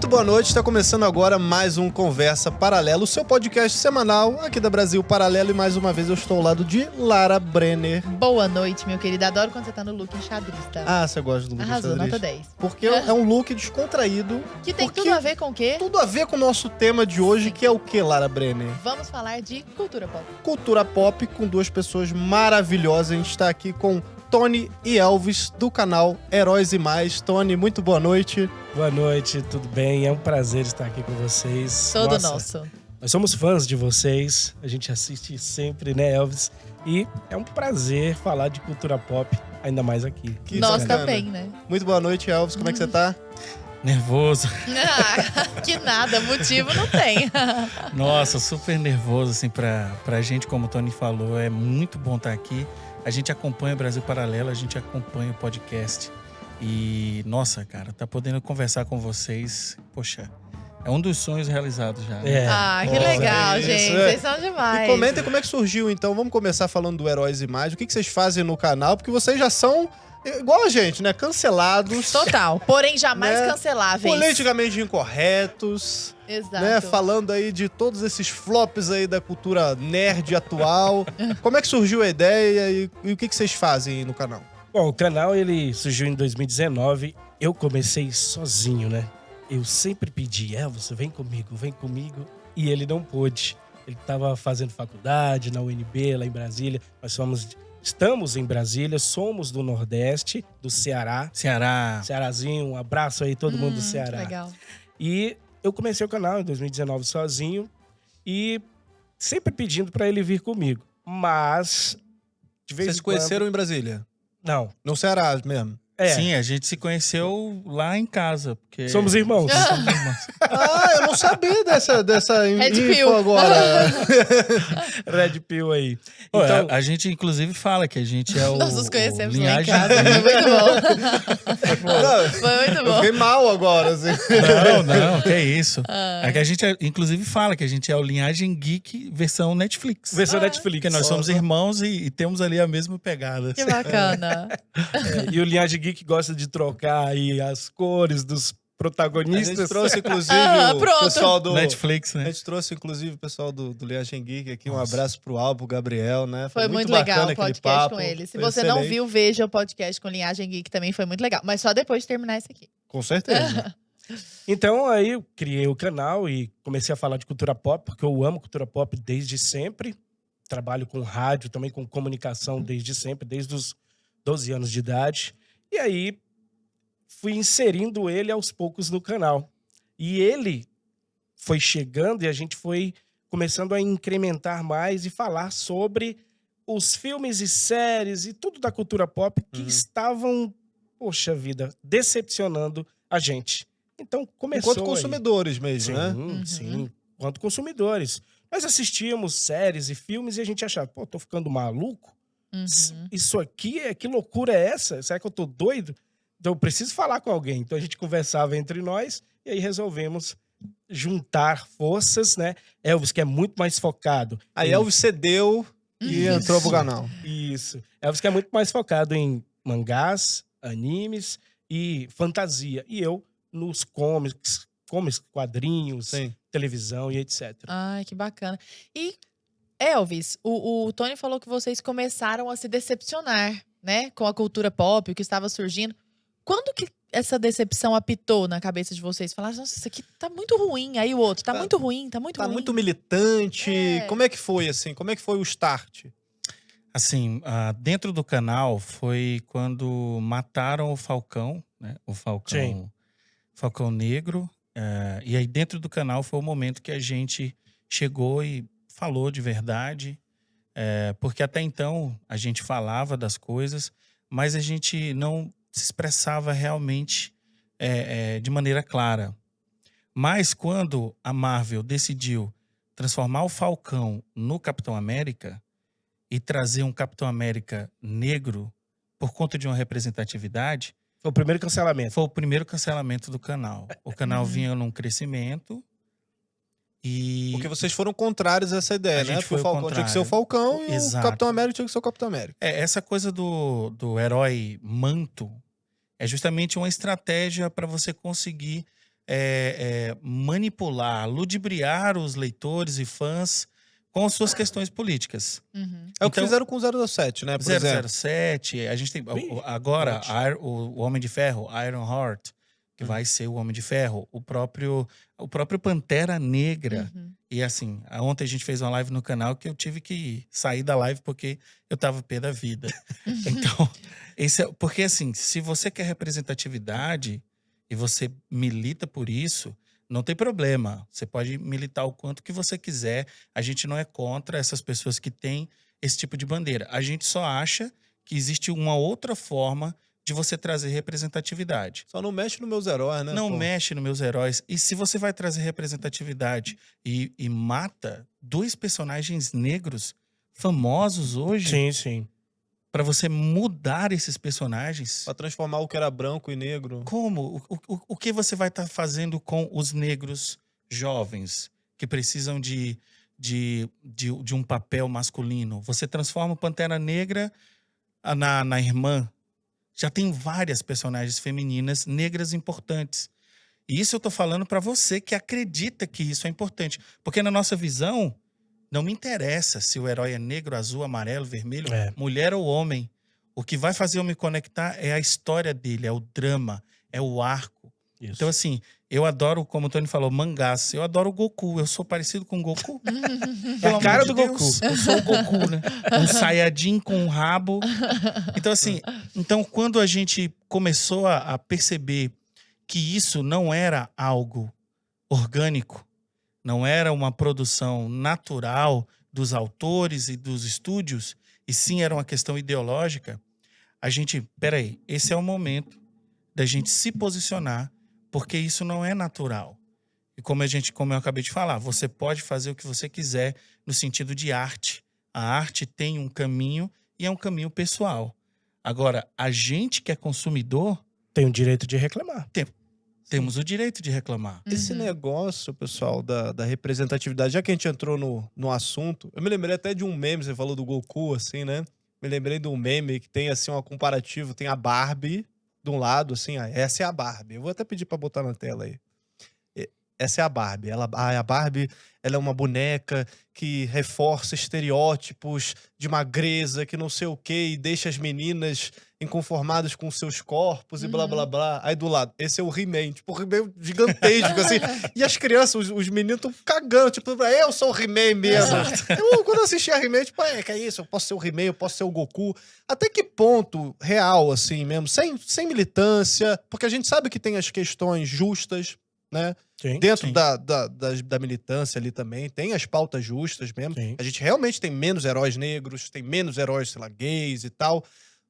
Muito boa noite, está começando agora mais um Conversa Paralelo, o seu podcast semanal aqui da Brasil Paralelo, e mais uma vez eu estou ao lado de Lara Brenner. Boa noite, meu querido. Adoro quando você tá no look enxadrista. Ah, você gosta do look Arrasou, enxadrista? nota 10. Porque é um look descontraído. Que tem tudo a ver com o quê? Tudo a ver com o nosso tema de hoje, Sim. que é o que, Lara Brenner? Vamos falar de cultura pop. Cultura pop, com duas pessoas maravilhosas. A gente está aqui com Tony e Elvis, do canal Heróis e Mais. Tony, muito boa noite. Boa noite, tudo bem? É um prazer estar aqui com vocês. Todo nosso. Nós somos fãs de vocês, a gente assiste sempre, né, Elvis? E é um prazer falar de cultura pop, ainda mais aqui. Que Nós bacana. também, né? Muito boa noite, Elvis. Como é que você tá? Nervoso. Ah, que nada, motivo não tem. Nossa, super nervoso, assim, pra gente, como o Tony falou. É muito bom estar aqui. A gente acompanha o Brasil Paralelo, a gente acompanha o podcast. E, nossa, cara, tá podendo conversar com vocês, poxa, é um dos sonhos realizados já. Né? É. Ah, que Nossa, legal, isso, gente. é. Vocês são demais. E comentem como é que surgiu, então. Vamos começar falando do Heróis e Mais. O que vocês fazem no canal? Porque vocês já são, igual a gente, né? Cancelados. Total. Porém, jamais Né? canceláveis. Politicamente incorretos. Exato. Né? Falando aí de todos esses flops aí da cultura nerd atual. Como é que surgiu a ideia e o que vocês fazem aí no canal? Bom, o canal ele surgiu em 2019, eu comecei sozinho, né? Eu sempre pedi, Elvis, vem comigo, e ele não pôde. Ele estava fazendo faculdade na UNB, lá em Brasília. Estamos em Brasília, somos do Nordeste, do Ceará. Ceará. Cearazinho, um abraço aí todo mundo do Que Ceará. legal. E eu comecei o canal em 2019 sozinho e sempre pedindo para ele vir comigo. Mas, de vez Vocês em se conheceram em Brasília? Não. No Ceará mesmo? É, Sim, a gente se conheceu lá em casa. Porque... somos irmãos. Somos irmãos. Ah, eu não sabia dessa Red info pill. agora. Red Pill aí. Pô, Então, a gente, inclusive, fala que a gente é o Nós nos conhecemos o lá em linhagem... casa. Foi muito bom. Não, Foi muito eu bom. fiquei mal agora, assim. Não, que isso. É que a gente, inclusive, fala que a gente é o Linhagem Geek versão Netflix. versão Netflix. Porque nós somos irmãos e temos ali a mesma pegada. Que bacana. E o Linhagem Geek gosta de trocar aí as cores dos A protagonistas. gente trouxe, inclusive, o Pronto. pessoal do... Netflix, A né? gente trouxe, inclusive, o pessoal do Linhagem Geek aqui. Um Nossa. abraço pro Albo, pro Gabriel, né? Foi muito bacana legal o aquele podcast papo. com ele. Se Foi você não excelente. viu, veja o podcast com Linhagem Geek, também foi muito legal. Mas só depois de terminar esse aqui. Com certeza. Então aí eu criei o canal e comecei a falar de cultura pop, porque eu amo cultura pop desde sempre. Trabalho com rádio, também com comunicação desde sempre, desde os 12 anos de idade. E aí fui inserindo ele aos poucos no canal. E ele foi chegando e a gente foi começando a incrementar mais e falar sobre os filmes e séries e tudo da cultura pop que estavam, poxa vida, decepcionando a gente. Então começou Enquanto consumidores mesmo, né? Sim, enquanto consumidores. Nós assistíamos séries e filmes e a gente achava, pô, tô ficando maluco? Isso aqui, que loucura é essa? Será que eu tô doido? Então eu preciso falar com alguém. Então a gente conversava entre nós e aí resolvemos juntar forças, né? Elvis, que é muito mais focado. Aí Elvis cedeu e entrou pro canal. Isso. Elvis, que é muito mais focado em mangás, animes e fantasia. E eu nos comics, quadrinhos, Sim. televisão e etc. Ai, que bacana. E, Elvis, o Tony falou que vocês começaram a se decepcionar, né? Com a cultura pop, o que estava surgindo. Quando que essa decepção apitou na cabeça de vocês? Falaram, nossa, isso aqui tá muito ruim. Aí o outro, tá muito ruim, tá muito Tá ruim. muito militante. É. Como é que foi, assim? Como é que foi o start? Assim, dentro do canal foi quando mataram o Falcão, né? O Falcão, Sim. Falcão Negro. E aí dentro do canal foi o momento que a gente chegou e falou de verdade. Porque até então a gente falava das coisas, mas a gente não se expressava realmente de maneira clara. Mas quando a Marvel decidiu transformar o Falcão no Capitão América e trazer um Capitão América negro por conta de uma representatividade, Foi o primeiro cancelamento. foi o primeiro cancelamento do canal. O canal vinha num crescimento e... Porque vocês foram contrários a essa ideia, A né? gente Porque o foi o Falcão tinha que ser o contrário. Falcão e o Exato. Capitão América tinha que ser o Capitão América. Essa coisa do herói manto é justamente uma estratégia para você conseguir manipular, ludibriar os leitores e fãs com suas questões políticas. Uhum. É o que Então, fizeram com o 007, né? Por exemplo. 007, a gente tem Ih, agora ótimo. o Homem de Ferro, Ironheart, que vai ser o Homem de Ferro, o próprio Pantera Negra. Uhum. E assim, ontem a gente fez uma live no canal que eu tive que sair da live porque eu tava pé da vida. Então, porque assim, se você quer representatividade e você milita por isso, não tem problema. Você pode militar o quanto que você quiser. A gente não é contra essas pessoas que têm esse tipo de bandeira. A gente só acha que existe uma outra forma de você trazer representatividade. Só não mexe nos meus heróis, né? Não pô? mexe nos meus heróis. E se você vai trazer representatividade e mata 2 personagens negros famosos hoje, Sim, sim. para você mudar esses personagens, Pra transformar o que era branco e negro. como? O que você vai estar fazendo com os negros jovens que precisam de um papel masculino? Você transforma o Pantera Negra na irmã. Já tem várias personagens femininas negras importantes. E isso eu tô falando para você que acredita que isso é importante. Porque na nossa visão, não me interessa se o herói é negro, azul, amarelo, vermelho, É. mulher ou homem. O que vai fazer eu me conectar é a história dele, é o drama, é o arco. Isso. Então, assim, eu adoro, como o Tony falou, mangás. Eu adoro o Goku. Eu sou parecido com o Goku. É Pelo a cara amor do de Goku. Deus, eu sou o Goku, né? Um Saiyajin com um rabo. Então, assim, quando a gente começou a perceber que isso não era algo orgânico, não era uma produção natural dos autores e dos estúdios, e sim era uma questão ideológica, a gente, peraí, esse é o momento da gente se posicionar, porque isso não é natural. E como eu acabei de falar, você pode fazer o que você quiser no sentido de arte. A arte tem um caminho e é um caminho pessoal. Agora, a gente que é consumidor, Tem o direito de reclamar. temos o direito de reclamar. Esse negócio, pessoal, da representatividade, já que a gente entrou no assunto, eu me lembrei até de um meme, você falou do Goku, assim, né? Me lembrei de um meme que tem, assim, um comparativo, tem a Barbie de um lado, assim, essa é a Barbie. Eu vou até pedir pra botar na tela aí. Essa é a Barbie. A Barbie, ela é uma boneca que reforça estereótipos de magreza, que não sei o quê, e deixa as meninas inconformadas com seus corpos e blá, blá, blá. Aí do lado, esse é o He-Man, tipo, o He-Man gigantesco, assim. E as crianças, os meninos estão cagando, tipo, eu sou o He-Man mesmo. Quando eu assisti a He-Man, tipo, que é isso? Eu posso ser o He-Man, eu posso ser o Goku. Até que ponto real, assim mesmo, sem militância, porque a gente sabe que tem as questões justas, né? Sim. Dentro Sim. da militância ali também, tem as pautas justas mesmo. Sim. A gente realmente tem menos heróis negros, tem menos heróis, sei lá, gays e tal,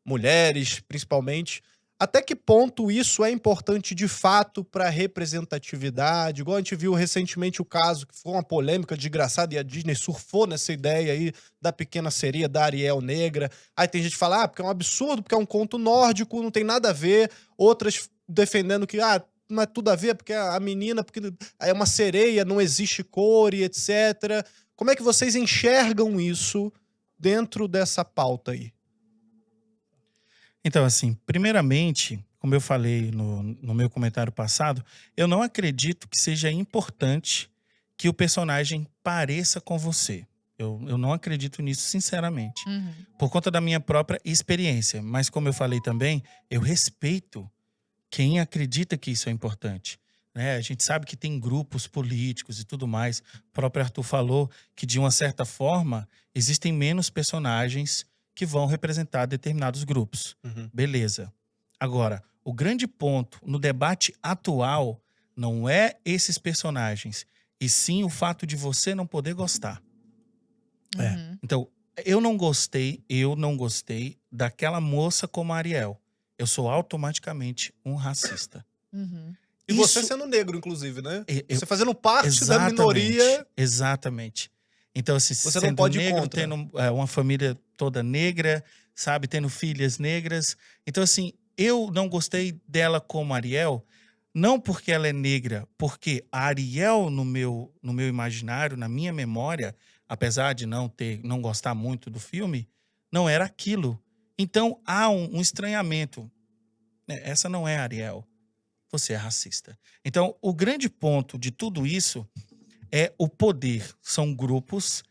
mulheres, principalmente. Até que ponto isso é importante de fato para representatividade? Igual a gente viu recentemente o caso, que foi uma polêmica desgraçada, e a Disney surfou nessa ideia aí da Pequena Sereia, da Ariel Negra. Aí tem gente que fala, porque é um absurdo, porque é um conto nórdico, não tem nada a ver. Outras defendendo que, não é tudo a ver, porque a menina, porque é uma sereia, não existe cor e etc. Como é que vocês enxergam isso dentro dessa pauta aí? Então, assim, primeiramente, como eu falei no meu comentário passado, eu não acredito que seja importante que o personagem pareça com você. Eu não acredito nisso, sinceramente. Por conta da minha própria experiência. Mas, como eu falei também, eu respeito quem acredita que isso é importante. Né? A gente sabe que tem grupos políticos e tudo mais. O próprio Arthur falou que, de uma certa forma, existem menos personagens que vão representar determinados grupos. Beleza. Agora, o grande ponto no debate atual não é esses personagens, e sim o fato de você não poder gostar. Então, eu não gostei daquela moça como a Ariel. Eu sou automaticamente um racista. E você sendo negro, inclusive, né? Eu- Você fazendo parte da minoria. Exatamente. Então, assim, Você não sendo pode ir negro, contra. tendo uma família toda negra, sabe? Tendo filhas negras. Então, assim, eu não gostei dela como Ariel, não porque ela é negra, porque a Ariel, no meu imaginário, na minha memória, apesar de não gostar muito do filme, não era aquilo. Então, há um estranhamento. Essa não é a Ariel. você é racista. Então, o grande ponto de tudo isso é o poder. São grupos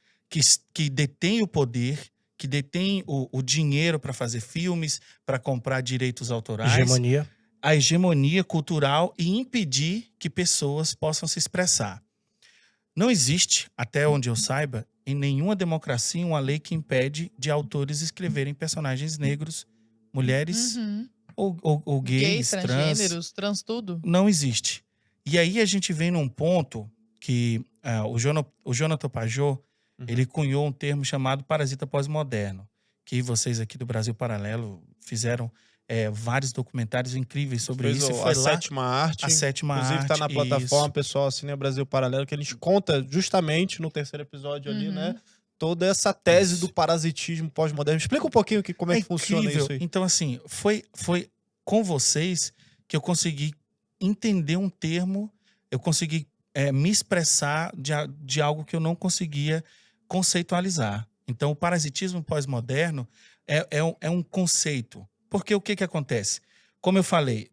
que detêm o poder, que detêm o dinheiro para fazer filmes, para comprar direitos autorais, Hegemonia. a hegemonia cultural e impedir que pessoas possam se expressar. Não existe, até onde eu saiba, em nenhuma democracia uma lei que impede de autores escreverem personagens negros, mulheres Uhum. ou gays, trans. transgêneros, trans tudo. Não existe. E aí a gente vem num ponto que o Jonathan Pajot, ele cunhou um termo chamado parasita pós-moderno, que vocês aqui do Brasil Paralelo fizeram vários documentários incríveis sobre Fez isso. E a foi lá sétima arte. a sétima Inclusive arte. tá na plataforma, isso. pessoal, Cine Brasil Paralelo, que a gente conta justamente no terceiro episódio ali, Uhum. né? Toda essa tese Isso. do parasitismo pós-moderno. Explica um pouquinho como é que funciona incrível. isso aí. Então, assim, foi com vocês que eu consegui entender um termo, eu consegui me expressar de algo que eu não conseguia conceitualizar. Então, o parasitismo pós-moderno é um conceito. Porque o que acontece? Como eu falei,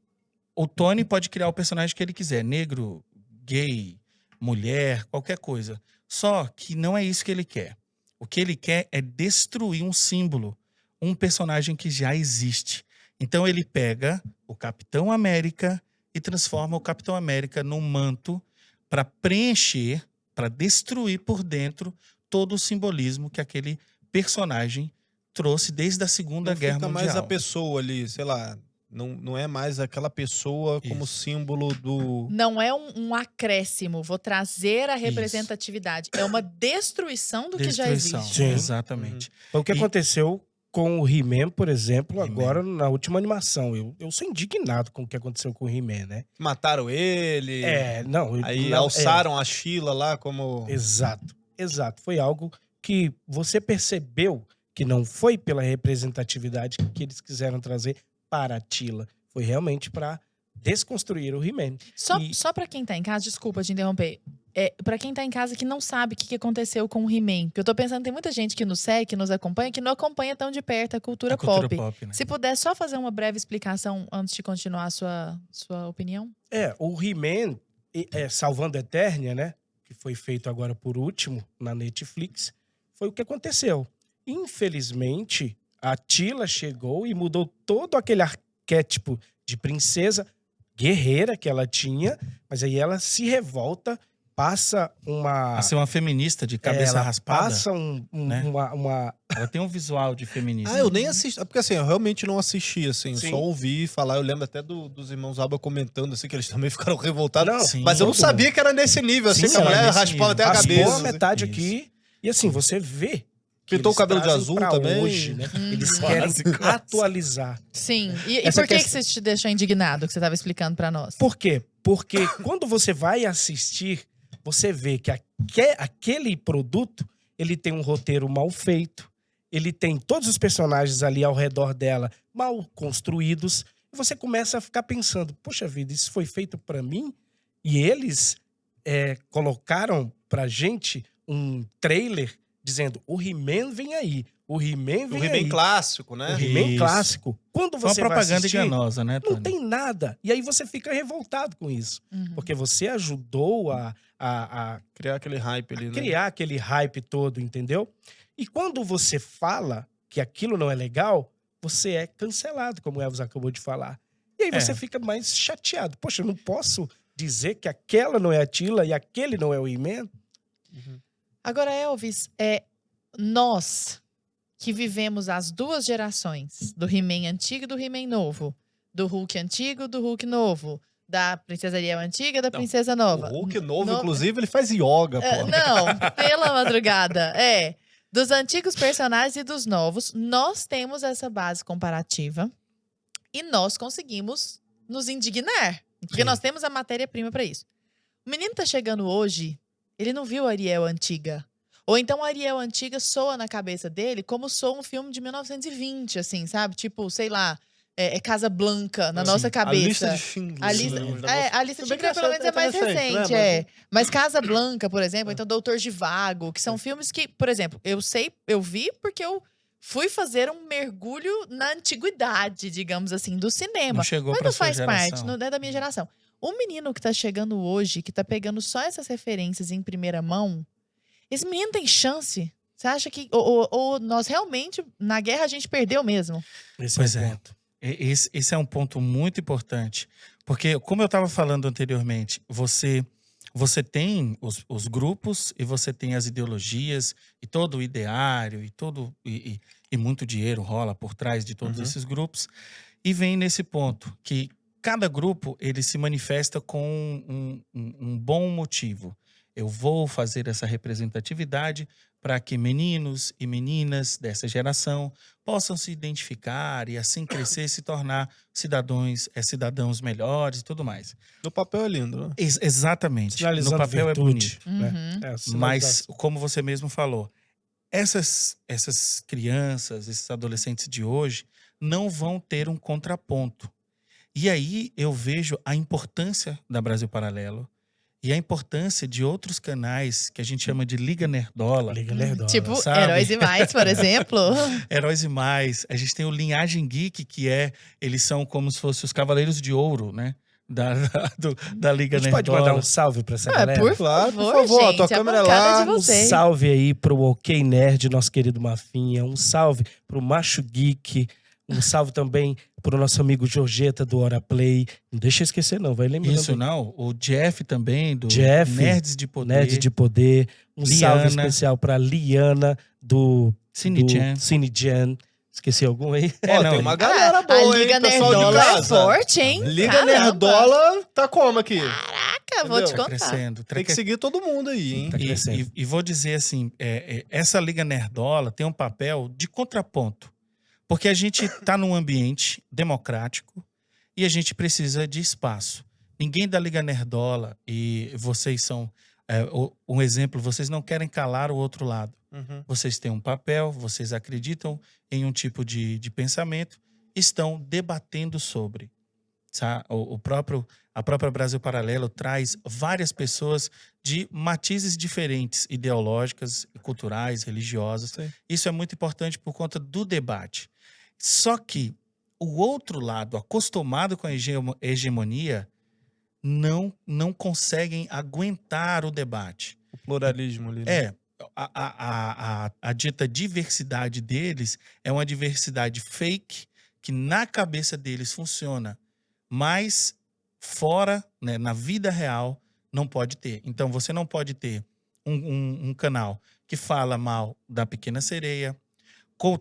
o Tony pode criar o personagem que ele quiser, negro, gay, mulher, qualquer coisa. Só que não é isso que ele quer. O que ele quer é destruir um símbolo, um personagem que já existe. Então ele pega o Capitão América e transforma o Capitão América num manto para preencher, para destruir por dentro todo o simbolismo que aquele personagem trouxe desde a Segunda Não Guerra fica Mundial. mais a pessoa ali, sei lá. Não é mais aquela pessoa como Isso. símbolo do... Não é um acréscimo, vou trazer a representatividade. É uma destruição do que já Destruição. existe. Sim. Exatamente. Foi o que E- aconteceu com o He-Man, por exemplo, He-Man. agora na última animação. Eu sou indignado com o que aconteceu com o He-Man, né? Mataram ele. Não. Aí não, alçaram a Sheila lá como... Exato. Foi algo que você percebeu que não foi pela representatividade que eles quiseram trazer para a Tila. Foi realmente para desconstruir o He-Man. Só pra quem tá em casa, desculpa te interromper. Pra quem tá em casa que não sabe o que aconteceu com o He-Man. Porque eu tô pensando, tem muita gente que nos segue, que nos acompanha, que não acompanha tão de perto a cultura, A cultura pop. pop, né? Se puder só fazer uma breve explicação antes de continuar a sua opinião. O He-Man, Salvando a Eternia, né? Que foi feito agora por último na Netflix, foi o que aconteceu. Infelizmente, a Tila chegou e mudou todo aquele arquétipo de princesa guerreira que ela tinha, mas aí ela se revolta, passa uma... A ser uma feminista de cabeça ela raspada. passa né? uma... Ela tem um visual de feminista. Ah, eu nem assisti. Porque assim, eu realmente não assisti, assim. Sim. Só ouvi falar. Eu lembro até dos irmãos Alba comentando, assim, que eles também ficaram revoltados. Não, Sim. Mas eu não todo sabia mundo. que era nesse nível, assim, Sim, que a era mulher nesse raspava nível. até a Raspou cabeça. a assim. metade Isso. aqui. E assim, você vê que Pintou o eles cabelo de trazem azul pra também. hoje, né? Eles Quase, querem quase. atualizar. Sim. E Essa por que questão- você te deixou indignado, que você tava explicando pra nós? Por quê? Porque quando você vai assistir, você vê que aquele produto, ele tem um roteiro mal feito, ele tem todos os personagens ali ao redor dela mal construídos, e você começa a ficar pensando, poxa vida, isso foi feito pra mim? E eles colocaram pra gente um trailer dizendo, o He-Man vem aí, o He-Man O vem He-Man aí. clássico, O né? He-Man Isso. clássico. Quando Foi uma você vai propaganda assistir, enganosa, né, Tony? não tem nada. E aí você fica revoltado com isso. Uhum. Porque você ajudou a Criar aquele hype ali, né? criar aquele hype todo, entendeu? E quando você fala que aquilo não é legal, você é cancelado, como o Elvis acabou de falar. E aí você fica mais chateado. Poxa, eu não posso dizer que aquela não é a Tila e aquele não é o He-Man? Agora, Elvis, nós que vivemos as duas gerações, do He-Man antigo e do He-Man novo, do Hulk antigo e do Hulk novo, da Princesa Ariel antiga e da Princesa nova. O Hulk novo, No- inclusive, ele faz yoga, pô. Não, pela madrugada. Dos antigos personagens e dos novos, nós temos essa base comparativa e nós conseguimos nos indignar. Porque Sim. nós temos a matéria-prima para isso. O menino tá chegando hoje, ele não viu a Ariel antiga. Ou então a Ariel antiga soa na cabeça dele como soa um filme de 1920, assim, sabe? Tipo, sei lá, Casa Blanca na nossa A cabeça. lista de Schindler. A lista, né? Uns negócios- a lista de Tudo bem que Schindler, pelo menos, é mais recente, né? Mas Casa Blanca, por exemplo, então Doutor Zhivago, que são filmes que, por exemplo, eu vi porque eu fui fazer um mergulho na antiguidade, digamos assim, do cinema. Não chegou Mas pra não sua faz geração. parte, não é da minha geração. O menino que tá chegando hoje, que tá pegando só essas referências em primeira mão, esse menino tem chance? Você acha que... Ou nós realmente, na guerra, a gente perdeu mesmo? Esse Pois é o é. ponto. Esse é um ponto muito importante. Porque, como eu estava falando anteriormente, você tem os grupos e você tem as ideologias e todo o ideário e muito dinheiro rola por trás de todos esses grupos. E vem nesse ponto que cada grupo ele se manifesta com um bom motivo. Eu vou fazer essa representatividade para que meninos e meninas dessa geração possam se identificar e assim crescer e se tornar cidadãos melhores e tudo mais. No papel é lindo, né? Exatamente. Sinalizando No papel virtude, é bonito. né? Uhum. É, sinalização. Mas, como você mesmo falou, essas crianças, esses adolescentes de hoje não vão ter um contraponto. E aí eu vejo a importância da Brasil Paralelo e a importância de outros canais que a gente chama de Liga Nerdola. Liga Nerdola. Tipo, sabe? Heróis e Mais, por exemplo. Heróis e Mais. A gente tem o Linhagem Geek, que eles são como se fossem os Cavaleiros de Ouro, né? Da Liga A gente Nerdola. pode mandar um salve pra essa galera? Por Claro, favor, por favor, gente, tua a câmera é bancada lá. de Um vocês. salve aí pro OK Nerd, nosso querido Mafinha. Um salve pro Macho Geek. Um salve também pro nosso amigo Jorgeta do Hora Play. Não deixa eu esquecer, não. Vai lembrando. Isso, não. O Jeff também, do Jeff, Nerds de Poder. Nerd de Poder. Um salve Liana. especial pra Liana do Cine-Chan. Cine-Chan. Esqueci algum aí? Ó, não, tem uma e- galera a boa, Liga hein, pessoal de Nerdola é casa. forte, hein? Liga Caramba. Nerdola tá como aqui? Caraca, vou te Entendeu? Tá contar. crescendo. Tem que seguir todo mundo aí, hein? Tá crescendo. E vou dizer assim, essa Liga Nerdola tem um papel de contraponto. Porque a gente está num ambiente democrático e a gente precisa de espaço. Ninguém da Liga Nerdola, e vocês são um exemplo, vocês não querem calar o outro lado. Uhum. Vocês têm um papel, vocês acreditam em um tipo de pensamento, estão debatendo sobre. Sabe? A própria Brasil Paralelo traz várias pessoas de matizes diferentes, ideológicas, culturais, religiosas. Sim. Isso é muito importante por conta do debate. Só que o outro lado, acostumado com a hegemonia, não conseguem aguentar o debate. O pluralismo ali. Né? É, a dita diversidade deles é uma diversidade fake que na cabeça deles funciona, mas fora, né, na vida real, não pode ter. Então você não pode ter um canal que fala mal da Pequena Sereia,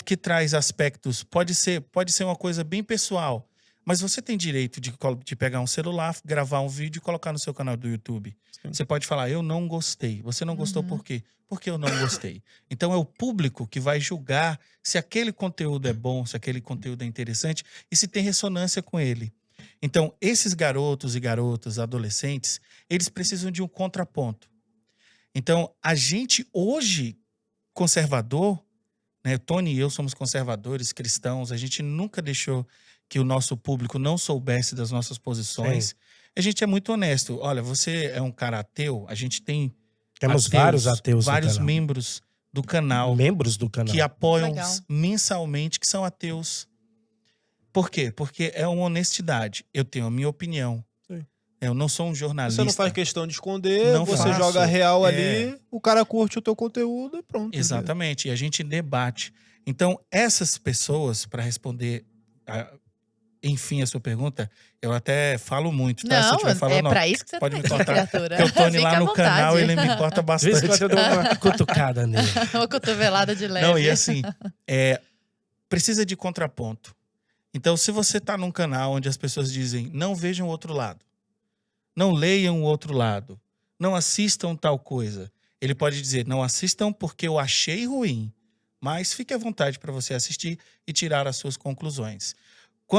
que traz aspectos, pode ser uma coisa bem pessoal, mas você tem direito de pegar um celular, gravar um vídeo e colocar no seu canal do YouTube. Sim. Você pode falar, eu não gostei. Você não gostou por quê? Porque eu não gostei. Então é o público que vai julgar se aquele conteúdo é bom, se aquele conteúdo é interessante e se tem ressonância com ele. Então, esses garotos e garotas, adolescentes, eles precisam de um contraponto. Então, a gente hoje, conservador, né, Tony e eu somos conservadores, cristãos, a gente nunca deixou que o nosso público não soubesse das nossas posições. Sim. A gente é muito honesto. Olha, você é um cara ateu, a gente tem Temos vários ateus no vários canal. membros do canal Membros do canal. que apoiam Legal. mensalmente, que são ateus. Por quê? Porque é uma honestidade. Eu tenho a minha opinião. Sim. Eu não sou um jornalista. Você não faz questão de esconder, Não você faço. joga real É. ali, o cara curte o teu conteúdo e pronto. Exatamente. E a gente debate. Então, essas pessoas, para responder, enfim, a sua pergunta, eu até falo muito, tá? Se eu Não, estiver falando, é pra isso que você pode tá me aqui, cortar. criatura. Porque o Tony Fica lá à no vontade. canal, ele me corta De vez em bastante. quando eu dou uma cutucada nele. Uma cotovelada de leve. Não, e assim, precisa de contraponto. Então, se você está num canal onde as pessoas dizem não vejam o outro lado, não leiam o outro lado, não assistam tal coisa, ele pode dizer não assistam porque eu achei ruim, mas fique à vontade para você assistir e tirar as suas conclusões.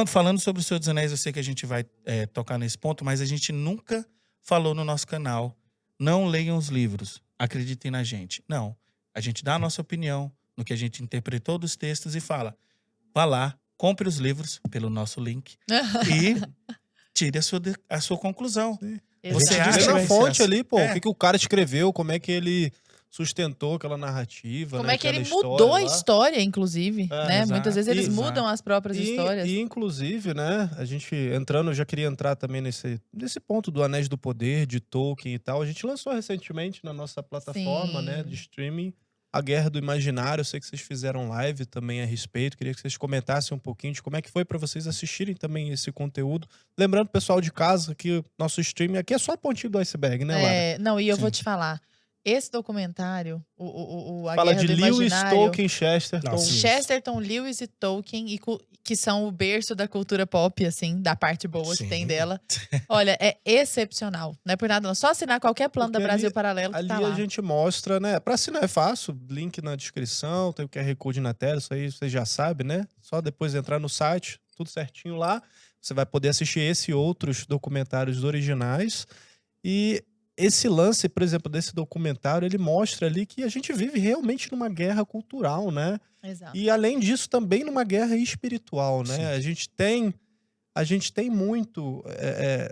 Falando sobre o Senhor dos Anéis, eu sei que a gente vai tocar nesse ponto, mas a gente nunca falou no nosso canal, não leiam os livros, acreditem na gente. Não, a gente dá a nossa opinião no que a gente interpretou dos textos e fala, vá lá, compre os livros pelo nosso link e tire a sua conclusão. Você Você Exato. acha vê que na vai fonte ser ali, pô, assim? o que o cara escreveu, como é que ele sustentou aquela narrativa, Como né? é que aquela ele mudou a lá. história, inclusive, né? exato, Muitas vezes eles exato. mudam as próprias histórias. E, inclusive, né, a gente entrando, eu já queria entrar também nesse ponto do Anéis do Poder, de Tolkien e tal. A gente lançou recentemente na nossa plataforma, né, Sim. de streaming, A Guerra do Imaginário. Eu sei que vocês fizeram live também a respeito. Queria que vocês comentassem um pouquinho de como é que foi para vocês assistirem também esse conteúdo. Lembrando, pessoal de casa, que nosso streaming aqui é só a pontinha do iceberg, né, Lara? Não, e eu vou Sim. te falar. Esse documentário, A Fala Guerra de do Lewis, Imaginário, Tolkien, Chesterton. Nossa. Chesterton, Lewis e Tolkien, que são o berço da cultura pop, assim, da parte boa que tem Sim. dela. Olha, é excepcional. Não é por nada, não. Só assinar qualquer plano da Porque Brasil ali- Paralelo que Ali tá a lá. gente mostra, né? Pra assinar é fácil, link na descrição, tem o QR Code na tela, isso aí você já sabe, né? Só depois entrar no site, tudo certinho lá. Você vai poder assistir esse e outros documentários originais. E esse lance, por exemplo, desse documentário, ele mostra ali que a gente vive realmente numa guerra cultural, né? Exato. E além disso, também numa guerra espiritual, né? Sim. A gente tem muito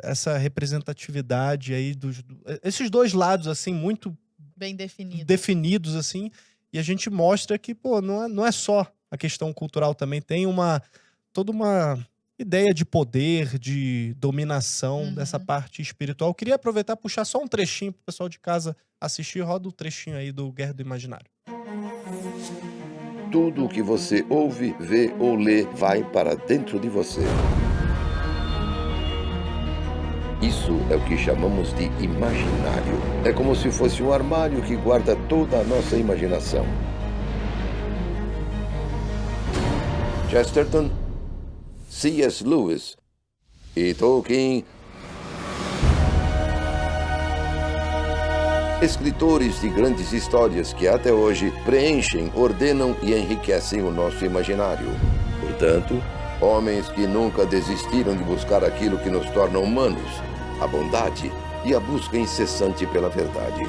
essa representatividade aí esses dois lados, assim, muito Bem definido. definidos, assim, e a gente mostra que, pô, não é só a questão cultural, também tem toda uma ideia de poder, de dominação dessa Uhum. parte espiritual. Eu queria aproveitar e puxar só um trechinho pro pessoal de casa assistir. Roda o trechinho aí do Guerra do Imaginário. Tudo o que você ouve, vê ou lê vai para dentro de você. Isso é o que chamamos de imaginário. É como se fosse um armário que guarda toda a nossa imaginação. Chesterton, C.S. Lewis e Tolkien, escritores de grandes histórias que até hoje preenchem, ordenam e enriquecem o nosso imaginário. Portanto, homens que nunca desistiram de buscar aquilo que nos torna humanos, a bondade e a busca incessante pela verdade.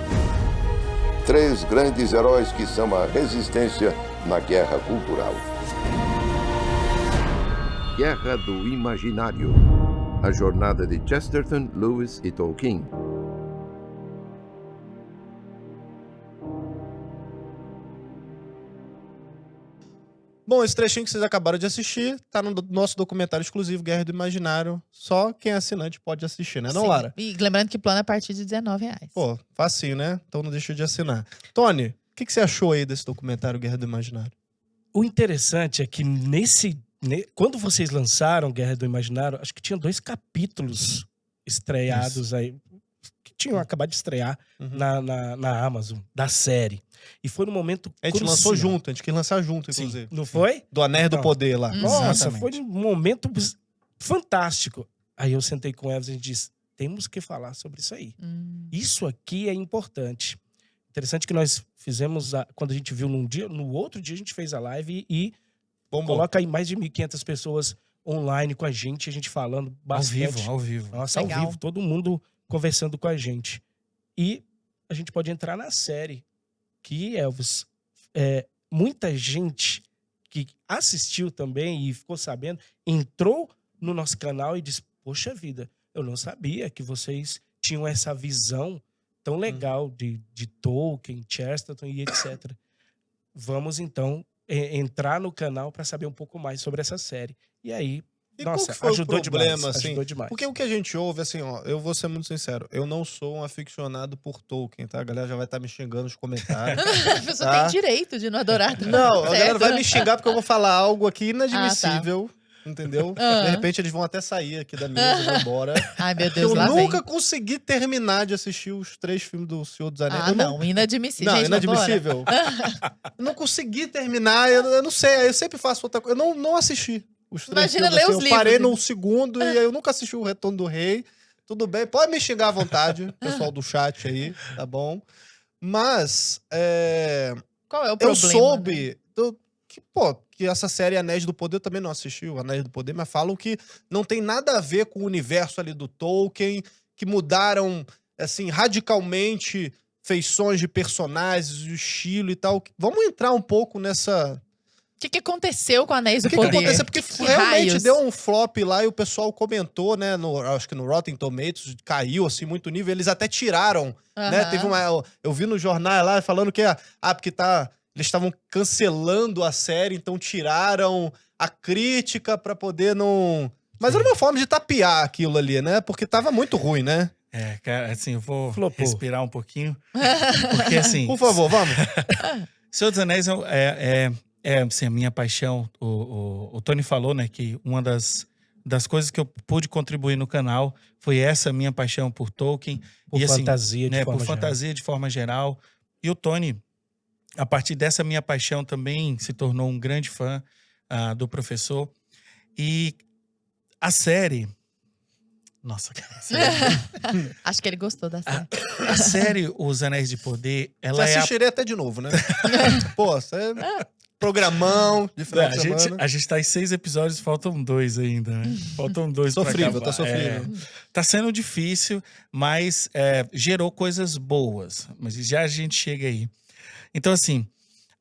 3 grandes heróis que são a resistência na guerra cultural. Guerra do Imaginário. A jornada de Chesterton, Lewis e Tolkien. Bom, esse trechinho que vocês acabaram de assistir tá no nosso documentário exclusivo Guerra do Imaginário. Só quem é assinante pode assistir, né, não, Sim. Lara? E lembrando que plano é a partir de R$19. Pô, facinho, né? Então não deixa de assinar. Tony, o que você achou aí desse documentário Guerra do Imaginário? O interessante é que quando vocês lançaram Guerra do Imaginário, acho que tinha 2 capítulos estreados aí, que tinham acabado de estrear Uhum. na Amazon, da série. E foi no momento A gente crucial. lançou junto, a gente quis lançar junto, Sim, inclusive. não foi? Do Anéis do Então. Poder lá. Nossa, Exatamente. foi um momento fantástico. Aí eu sentei com o Evans e disse, temos que falar sobre isso aí. Isso aqui é importante. Interessante que nós fizemos, quando a gente viu num dia, no outro dia a gente fez a live e Bombou. coloca aí mais de 1.500 pessoas online com a gente falando Ao bastante. vivo, ao vivo. Nossa, Legal. ao vivo, todo mundo conversando com a gente. E a gente pode entrar na série, que, Elvis, muita gente que assistiu também e ficou sabendo, entrou no nosso canal e disse, poxa vida, eu não sabia que vocês tinham essa visão tão legal de Tolkien, Chesterton e etc. Vamos, então, entrar no canal para saber um pouco mais sobre essa série. E aí, E qual nossa, que foi o ajudou problema, demais. assim? Ajudou demais. Porque o que a gente ouve, assim, ó, eu vou ser muito sincero, eu não sou um aficionado por Tolkien, tá? A galera já vai estar me xingando nos comentários. A pessoa Tá. tem direito de não adorar. tá Não, a galera certo. vai me xingar porque eu vou falar algo aqui inadmissível, entendeu? Ah. De repente eles vão até sair aqui da mesa, vão embora. Ai, meu Deus, Eu lá nunca vem. consegui terminar de assistir os 3 filmes do Senhor dos Anéis. Ah, Eu não, inadmissível. Não, Gente, vambora. inadmissível. Eu não consegui terminar, eu não sei, eu sempre faço outra coisa. Eu não assisti os 3 Imagina filmes. ler assim, os eu parei livros. no segundo e aí eu nunca assisti o Retorno do Rei. Tudo bem, pode me xingar à vontade, pessoal do chat aí, tá bom? Mas, Qual é o eu problema? soube que essa série Anéis do Poder, eu também não assisti o Anéis do Poder, mas falam que não tem nada a ver com o universo ali do Tolkien, que mudaram, assim, radicalmente feições de personagens, o estilo e tal. Vamos entrar um pouco nessa que aconteceu com Anéis do O que Poder? aconteceu? Porque Que realmente raios? deu um flop lá e o pessoal comentou, né? Acho que no Rotten Tomatoes caiu assim muito o nível. Eles até tiraram, né? Aham. Teve eu vi no jornal lá falando que porque eles estavam cancelando a série, então tiraram a crítica pra poder não. Mas era uma forma de tapear aquilo ali, né? Porque tava muito ruim, né? Cara, assim, eu vou Flopou. respirar um pouquinho. Porque, assim, Por favor, vamos. Senhor dos Anéis assim, a minha paixão. O Tony falou, né, que uma das coisas que eu pude contribuir no canal foi essa minha paixão por Tolkien. Por e, assim, fantasia, de né, forma por geral. fantasia de forma geral. E o Tony, a partir dessa minha paixão, também se tornou um grande fã do professor. E a série... Nossa, cara. Acho que ele gostou da série. A série Os Anéis de Poder, ela Você é assistiria até de novo, né? Pô, você programão de final de semana. a gente tá em 6 episódios, faltam 2 ainda, né? Faltam 2 pra Sofrível, acabar. tá sofrível. Tá sendo difícil, mas gerou coisas boas. Mas já a gente chega aí. Então, assim,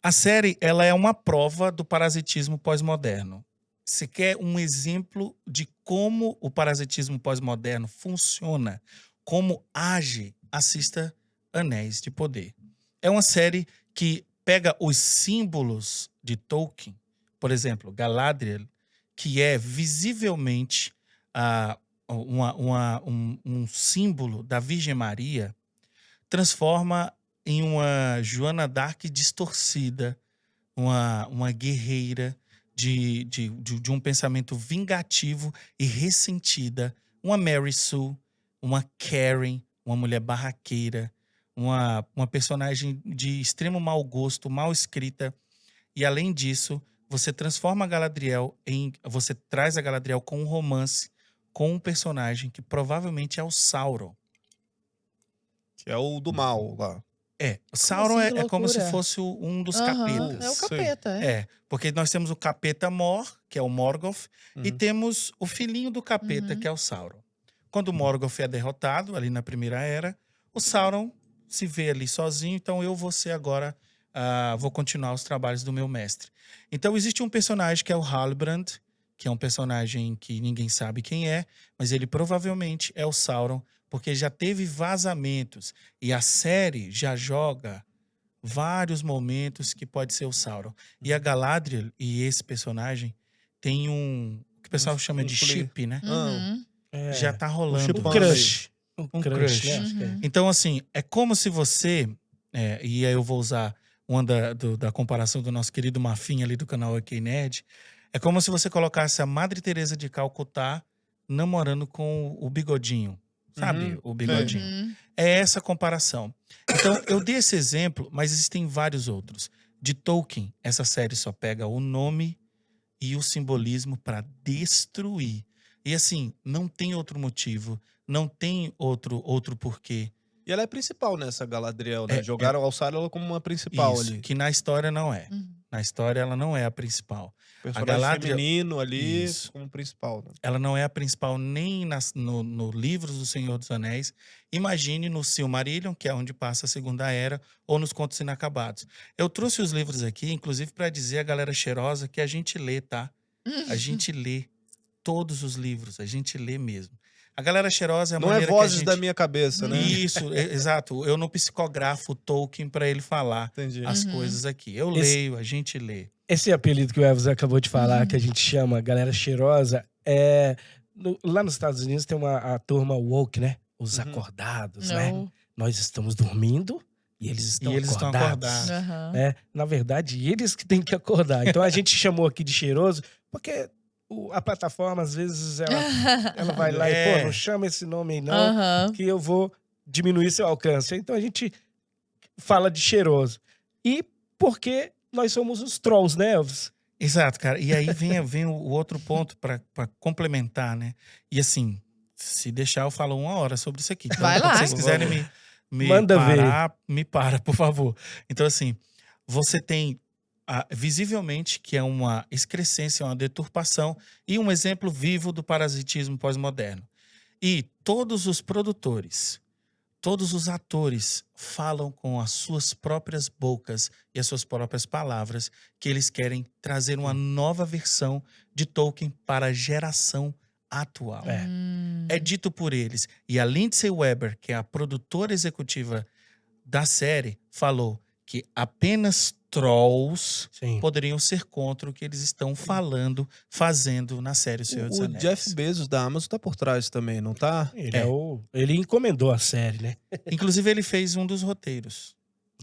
a série, ela é uma prova do parasitismo pós-moderno. Você quer um exemplo de como o parasitismo pós-moderno funciona, como age, assista Anéis de Poder. É uma série que pega os símbolos de Tolkien, por exemplo, Galadriel, que é visivelmente um símbolo da Virgem Maria, transforma em uma Joana d'Arc distorcida, uma guerreira de um pensamento vingativo e ressentida, uma Mary Sue, uma Karen, uma mulher barraqueira, uma personagem de extremo mau gosto, mal escrita. E além disso, você transforma a Galadriel você traz a Galadriel com um romance com um personagem que provavelmente é o Sauron. Que é o do mal lá. O Sauron assim, que é como se loucura? fosse um dos Aham, capetas. é o capeta, é. Porque nós temos o capeta Mor, que é o Morgoth, e Uhum. temos o filhinho do capeta, que é o Sauron. Quando o Morgoth é derrotado, ali na Primeira Era, o Sauron se vê ali sozinho, então eu vou ser agora, vou continuar os trabalhos do meu mestre. Então existe um personagem que é o Halbrand, que é um personagem que ninguém sabe quem é, mas ele provavelmente é o Sauron, porque já teve vazamentos, e a série já joga vários momentos que pode ser o Sauron. E a Galadriel e esse personagem tem que o pessoal chama de chip, né? Uhum. Já tá rolando. chip Um Bom, crush. Um crush. né? Acho que é. Uhum. Então, assim, é como se você... e aí eu vou usar uma da comparação do nosso querido Mafim ali do canal OK Nerd. É como se você colocasse a Madre Teresa de Calcutá namorando com o Bigodinho. Sabe? Uhum. O Bigodinho. Uhum. É essa comparação. Então, eu dei esse exemplo, mas existem vários outros. De Tolkien, essa série só pega o nome e o simbolismo para destruir. E assim, não tem outro motivo, não tem outro porquê. E ela é principal nessa Galadriel, né? É, Alçaram ela como uma principal Isso, ali. que na história não é. Uhum. Na história ela não é a principal. Personagem Galadriel- feminino ali Isso. como principal, né? Ela não é a principal nem no Livros do Senhor dos Anéis. Imagine no Silmarillion, que é onde passa a Segunda Era, ou nos Contos Inacabados. Eu trouxe os livros aqui, inclusive, para dizer à galera cheirosa que a gente lê, tá? A gente lê todos os livros, a gente lê mesmo. A galera cheirosa é a Não é maneira vozes que a gente... da minha cabeça, né? Isso, exato. Eu não psicografo Tolkien para ele falar Entendi. as Uhum. coisas aqui. Eu Esse- leio, a gente lê. Esse apelido que o Elvis acabou de falar, que a gente chama galera cheirosa, lá nos Estados Unidos tem a turma woke, né? Os Uhum. acordados, né? Não. Nós estamos dormindo e eles estão eles estão acordados. acordados. Aham. Na verdade, eles que têm que acordar. Então a gente chamou aqui de cheiroso, porque a plataforma, às vezes, ela vai lá e, pô, não chama esse nome aí não, Aham. que eu vou diminuir seu alcance. Então a gente fala de cheiroso. E porque nós somos os trolls, né, Elvis? Exato, cara. E aí vem o outro ponto para complementar, né? E assim, se deixar, eu falo 1 hora sobre isso aqui. Então, Vai lá. se vocês quiserem me Manda parar, me para, por favor. Então, assim, você tem visivelmente que é uma excrescência, uma deturpação e um exemplo vivo do parasitismo pós-moderno. E todos os produtores, todos os atores falam com as suas próprias bocas e as suas próprias palavras que eles querem trazer uma nova versão de Tolkien para a geração atual. É dito por eles. E a Lindsay Weber, que é a produtora executiva da série, falou que apenas trolls Sim. poderiam ser contra o que eles estão falando, fazendo na série O Senhor dos O Anéis. Jeff Bezos da Amazon tá por trás também, não tá? Ele encomendou a série, né? Inclusive, ele fez um dos roteiros.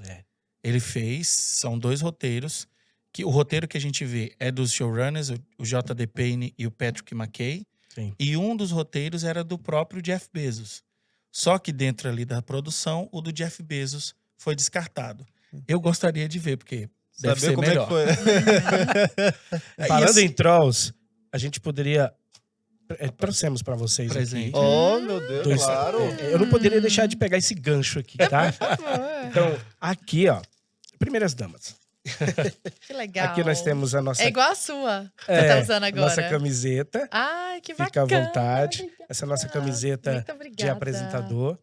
É. Ele fez, são 2 roteiros, que o roteiro que a gente vê é dos showrunners, o J.D. Payne e o Patrick McKay, Sim. e um dos roteiros era do próprio Jeff Bezos. Só que dentro ali da produção, o do Jeff Bezos foi descartado. Eu gostaria de ver, porque deve ser como melhor. é que foi. Falando assim- em trolls, a gente poderia... trouxemos para vocês Presente. aqui. Oh, meu Deus, Dois- claro. Eu não poderia deixar de pegar esse gancho aqui, tá? Então, aqui, ó. Primeiras damas. Que legal. Aqui nós temos a nossa, É igual a sua que você tá usando agora. nossa camiseta. Ai, que Fica bacana. à vontade. Obrigada. Essa é a nossa camiseta Muito obrigada. de apresentador.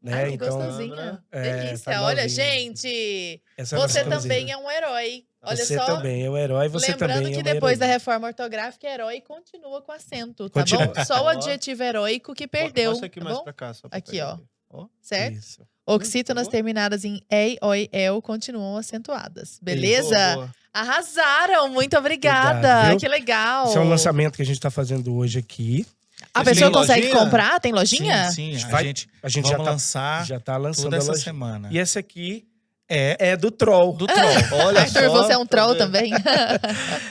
Né? Ai, que Então, gostosinha. é, Delícia. tá Olha, novinho. gente, essa é a nossa você camiseta. também é um herói. Olha Você só. também é um herói, você Lembrando também é que uma depois da heroína. reforma ortográfica, herói continua com acento, tá Continua. bom? Só o adjetivo heróico que perdeu, Mostra aqui tá mais bom? pra cá. Só pra Aqui, pegar ó. aqui. Certo? Isso. Oxítonas boa. terminadas em ei, oi, el continuam acentuadas. Beleza? Boa, boa. Arrasaram! Muito obrigada! Obrigado, viu? Que legal! Esse é um lançamento que a gente está fazendo hoje aqui. A Vocês pessoa têm consegue lojinha? comprar? Tem lojinha? Sim, sim. Vai- A gente A gente vamos lançar já tá lançando toda a essa loja. semana. E esse aqui É é do Troll. do Troll. Olha Arthur, só, você é um pra troll ver. também?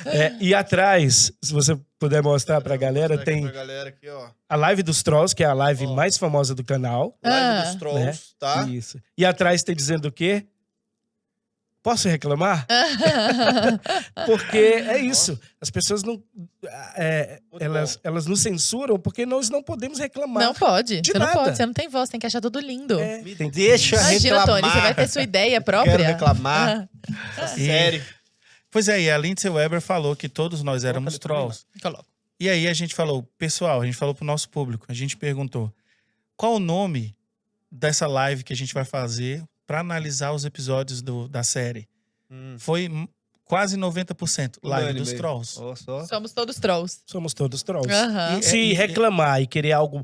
É, e atrás, se você puder mostrar pra galera, Mostrar aqui tem pra galera aqui, ó. a live dos Trolls, que é a live Ó. mais famosa do canal. Live Ah. dos Trolls, tá? Isso. E atrás tem dizendo o quê? Posso reclamar? Porque é isso. As pessoas não. Elas nos censuram porque nós não podemos reclamar. Não pode. De Você não nada. pode. Você não tem voz. Tem que achar tudo lindo. É, Me tem- deixa Imagina, reclamar. Tony. Você vai ter sua ideia própria. Quero reclamar. Ah, E- Sério. Pois é, e a Lindsay Weber falou que todos nós éramos Coloca ali também, trolls. coloco. E aí a gente falou, pessoal, a gente falou pro nosso público, a gente perguntou, qual o nome dessa live que a gente vai fazer para analisar os episódios da série? Foi quase 90% live Unânime dos aí. trolls. Ó, só. Somos todos trolls. Somos todos Trolls. Aham. Se reclamar e querer algo,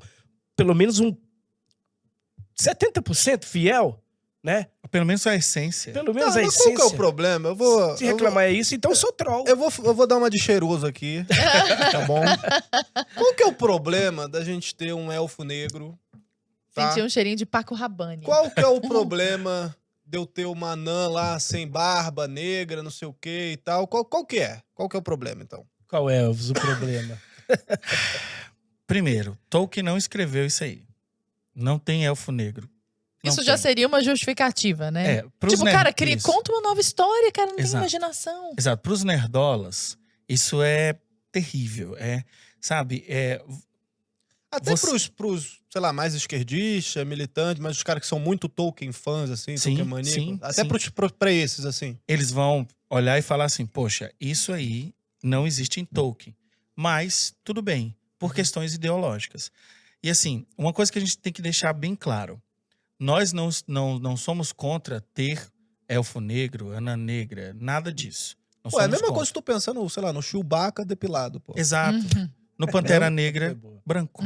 pelo menos um 70% fiel, né? Pelo menos a essência. Pelo Não, menos a mas qual que é o essência. problema? Eu vou. Se reclamar é isso, então eu sou troll. Eu vou dar uma de cheiroso aqui, tá bom? Qual que é o problema da gente ter um elfo negro? Tá? Senti um cheirinho de Paco Rabanne. Qual que é o problema de eu ter uma anã lá sem barba, negra, não sei o que e tal? Qual que é? Qual que é o problema, então? Qual é o problema? Primeiro, Tolkien não escreveu isso aí. Não tem elfo negro. Não Isso já tem. seria uma justificativa, né? É, pros Tipo, cara, isso. conta uma nova história, cara. Não tem Exato. imaginação. Exato. Para os nerdolas, isso é terrível. Sabe, Até Você- pros, sei lá, mais esquerdistas, militantes, mas os caras que são muito Tolkien fãs, assim, Sim, Tolkien maníaco. sim, Até sim. pra esses, assim. eles vão olhar e falar assim, poxa, isso aí não existe em Tolkien. Mas, tudo bem, por questões ideológicas. E assim, uma coisa que a gente tem que deixar bem claro. Nós não somos contra ter elfo negro, anã negra, nada disso. Não Pô, é a somos mesma contra. coisa que tu pensando, sei lá, no Chewbacca depilado, pô. Exato. Uhum, No Pantera Foi Negra, boa. branco,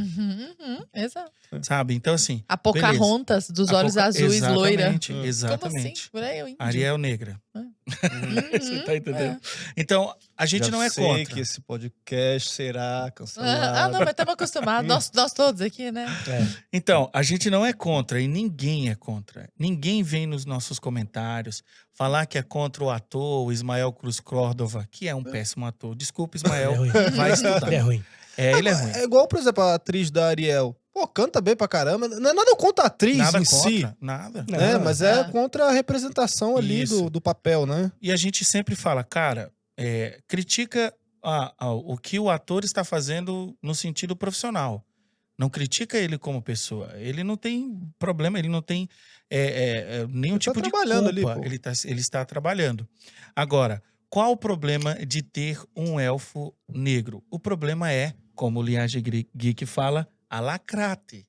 exato. sabe? Então, assim... A Pocahontas dos olhos azuis, loira. Exatamente, Hum. exatamente. Como assim? Por aí eu entendi. Ariel negra. Você tá entendendo? é. Então, a gente Já não é sei contra. que esse podcast será cancelado. Ah, não, mas estamos acostumados. Nós todos aqui, né? Então, a gente não é contra e ninguém é contra. Ninguém vem nos nossos comentários falar que é contra o ator, o Ismael Cruz Córdova, que é um péssimo ator. Desculpa, É Ismael, ruim. vai estudar. É ruim. Ele é ruim. É igual, por exemplo, a atriz da Ariel. Pô, canta bem pra caramba. Não é nada contra a atriz Nada em contra, si, nada. Não. né? Mas é Ah. contra a representação ali Isso. do papel, né? E a gente sempre fala, cara, critica o que o ator está fazendo no sentido profissional. Não critica ele como pessoa. Ele não tem problema, ele não tem nenhum Ele tá tipo de trabalhando ali, culpa. pô. Ele está trabalhando. Agora, qual o problema de ter um elfo negro? O problema é, como o Linhagem Geek fala, a lacrate.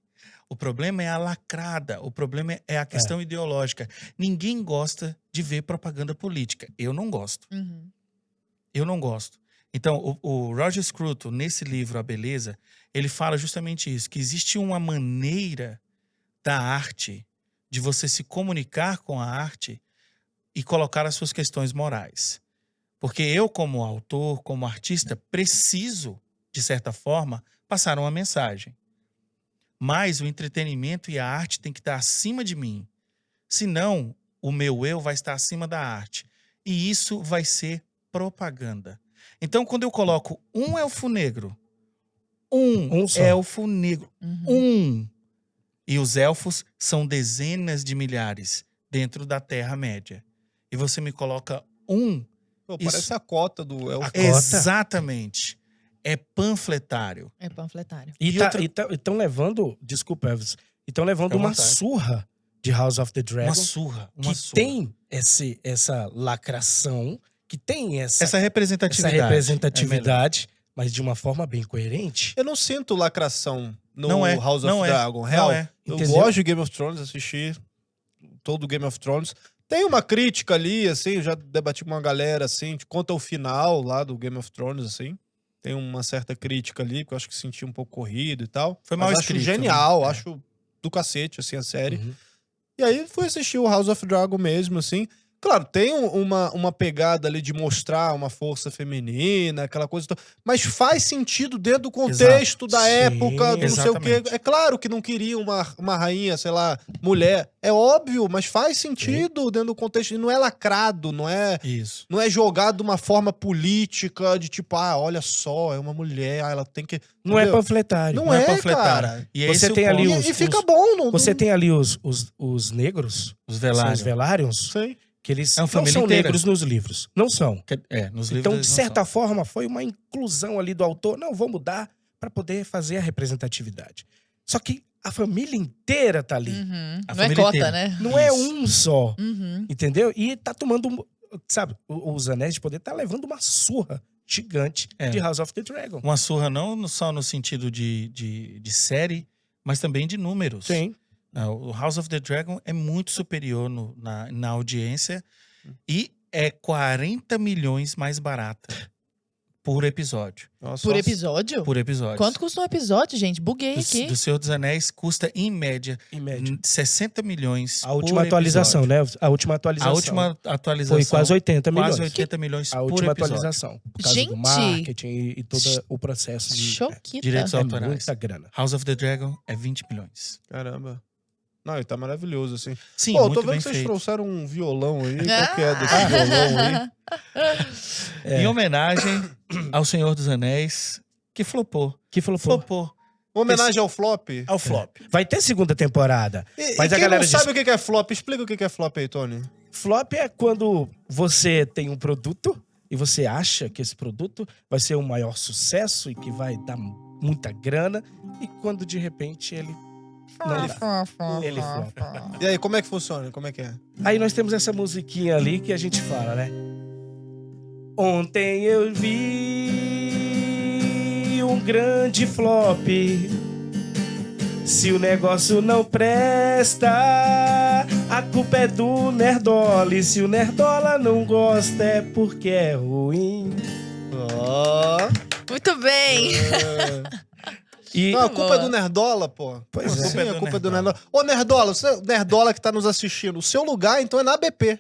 O problema é a lacrada. O problema é a questão ideológica. Ninguém gosta de ver propaganda política. Eu não gosto. Uhum. Eu não gosto. Então, o Roger Scruton, nesse livro A Beleza, ele fala justamente isso, que existe uma maneira da arte, de você se comunicar com a arte e colocar as suas questões morais. Porque eu, como autor, como artista, preciso, de certa forma, passar uma mensagem. Mas o entretenimento e a arte tem que estar acima de mim. Senão, o meu eu vai estar acima da arte. E isso vai ser propaganda. Então, quando eu coloco um elfo negro, um só. elfo negro, Uhum. e os elfos são dezenas de milhares dentro da Terra-média. E você me coloca Pô, Isso- parece a cota do elfo. Cota? exatamente. É panfletário. É panfletário. E E outra- estão levando, desculpa, Elvis, estão levando Fica à uma vontade. surra de House of the Dragon. Uma surra. Uma que surra. tem essa lacração, que tem essa Essa representatividade. representatividade, mas de uma forma bem coerente. Eu não sinto lacração no Não é, House não of é, Dragon. não Real, é. eu Entendeu? gosto de Game of Thrones, assisti todo o Game of Thrones. Tem uma crítica ali, assim, eu já debati com uma galera, assim, quanto ao final lá do Game of Thrones, assim. Tem uma certa crítica ali, porque eu acho que senti um pouco corrido e tal. Foi mal Mas escrito, acho genial, né? É. acho do cacete, assim, a série. Uhum. E aí fui assistir o House of Dragon mesmo, assim. Claro, tem uma pegada ali de mostrar uma força feminina, aquela coisa. Mas faz sentido dentro do contexto da Sim, época, do não sei o quê. exatamente. É claro que não queria uma rainha, sei lá, mulher. É óbvio, mas faz sentido dentro do contexto. E não é lacrado, não é Isso. jogado de uma forma política, de tipo, olha só, é uma mulher, ela tem que. Não é Entendeu? panfletário. Não é, panfletário. cara. E Você esse tem é o ali ponto. E fica bom. Não, Você tem ali os negros, Os são Velaryon. os Velários, Sei. que eles É uma não família são inteira. negros nos livros. Não são. Nos livros Então, eles de não certa são. forma, foi uma inclusão ali do autor. Não, vou mudar para poder fazer a representatividade. Só que a família inteira tá ali. Uhum. A Não é família cota, inteira. né? Não é Isso. um só, Uhum. entendeu? E tá tomando, sabe, os Anéis de Poder tá levando uma surra gigante É. de House of the Dragon. Uma surra não só no sentido de série, mas também de números. Sim. O House of the Dragon é muito superior na audiência e é 40 milhões mais barata por episódio. Nossa, Por episódio? Por episódio. Quanto custa um episódio, gente? Buguei aqui. Do Senhor dos Anéis custa, em média, Em média. 60 milhões A última por atualização, episódio. né? A última atualização. A última atualização foi quase 80 milhões. quase 80 milhões A por última episódio. atualização. Por causa Gente! do marketing e todo o processo de... Choquita. Direitos É autorais. muita grana. House of the Dragon é 20 milhões. Caramba. Não, ele tá maravilhoso, assim. Sim, Pô, eu muito tô vendo bem que vocês feito. trouxeram um violão aí. Ah! Qual que é desse violão aí? Em homenagem ao Senhor dos Anéis, que flopou. Que falou, pô, Flopou. Uma homenagem ao flop. Ao flop. vai ter segunda temporada. Mas a quem galera não diz, sabe o que é flop, explica o que é flop aí, Tony. flop é quando você tem um produto e você acha que esse produto vai ser um maior sucesso e que vai dar muita grana e quando de repente ele não dá. Ele flopa. E aí, como é que funciona? Como é que é? Aí nós temos essa musiquinha ali que a gente fala, né? Ontem eu vi um grande flop. Se o negócio não presta, a culpa é do Nerdola. E se o Nerdola não gosta, é porque é ruim. Ó. Muito bem. E Não, a culpa boa. é do Nerdola, pô. Pois Como é. assim, a culpa é do Nerdola. Ô, Nerdola, você, Nerdola que tá nos assistindo, o seu lugar, então, é na BP.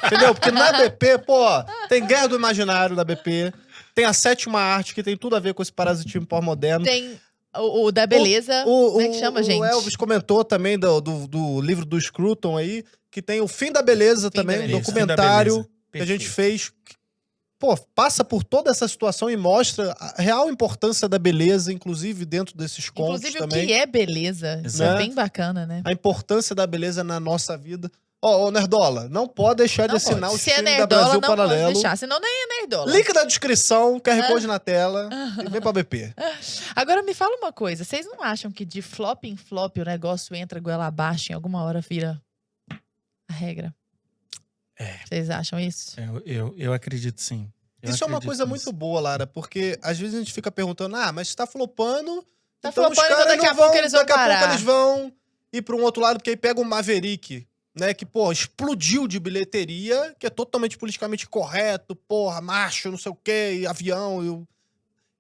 Entendeu? Porque na BP, pô, tem Guerra do Imaginário da BP, tem a Sétima Arte, que tem tudo a ver com esse parasitismo pós-moderno. Tem o da beleza. Como é que chama, gente? O Elvis comentou também do livro do Scruton aí, que tem o Fim da Beleza Fim da também, um Beleza. documentário Fim da Beleza. que a gente Perfeito. fez. Pô, passa por toda essa situação e mostra a real importância da beleza, inclusive dentro desses contos Inclusive, também. o que é beleza. Isso é Né? bem bacana, né? A importância da beleza na nossa vida. Ó, Nerdola, não pode deixar Não de assinar pode. os Se é filmes da nerdola, Brasil não pode Paralelo. deixar. Senão nem é nerdola. Link na descrição, QR Code na tela e vem pra BP. Agora me fala uma coisa. Vocês não acham que de flop em flop o negócio entra goela abaixo e em alguma hora vira a regra? Vocês acham isso? Eu acredito sim. Eu Isso é uma acredito coisa nisso. muito boa, Lara, porque às vezes a gente fica perguntando, mas tá flopando Tá Então os flopando, então caras daqui a não pouco vão, eles vão daqui a pouco parar. eles vão ir pra um outro lado, porque aí pega o Maverick, né? Que, pô, explodiu de bilheteria, que é totalmente politicamente correto, porra, macho, não sei o quê, e avião,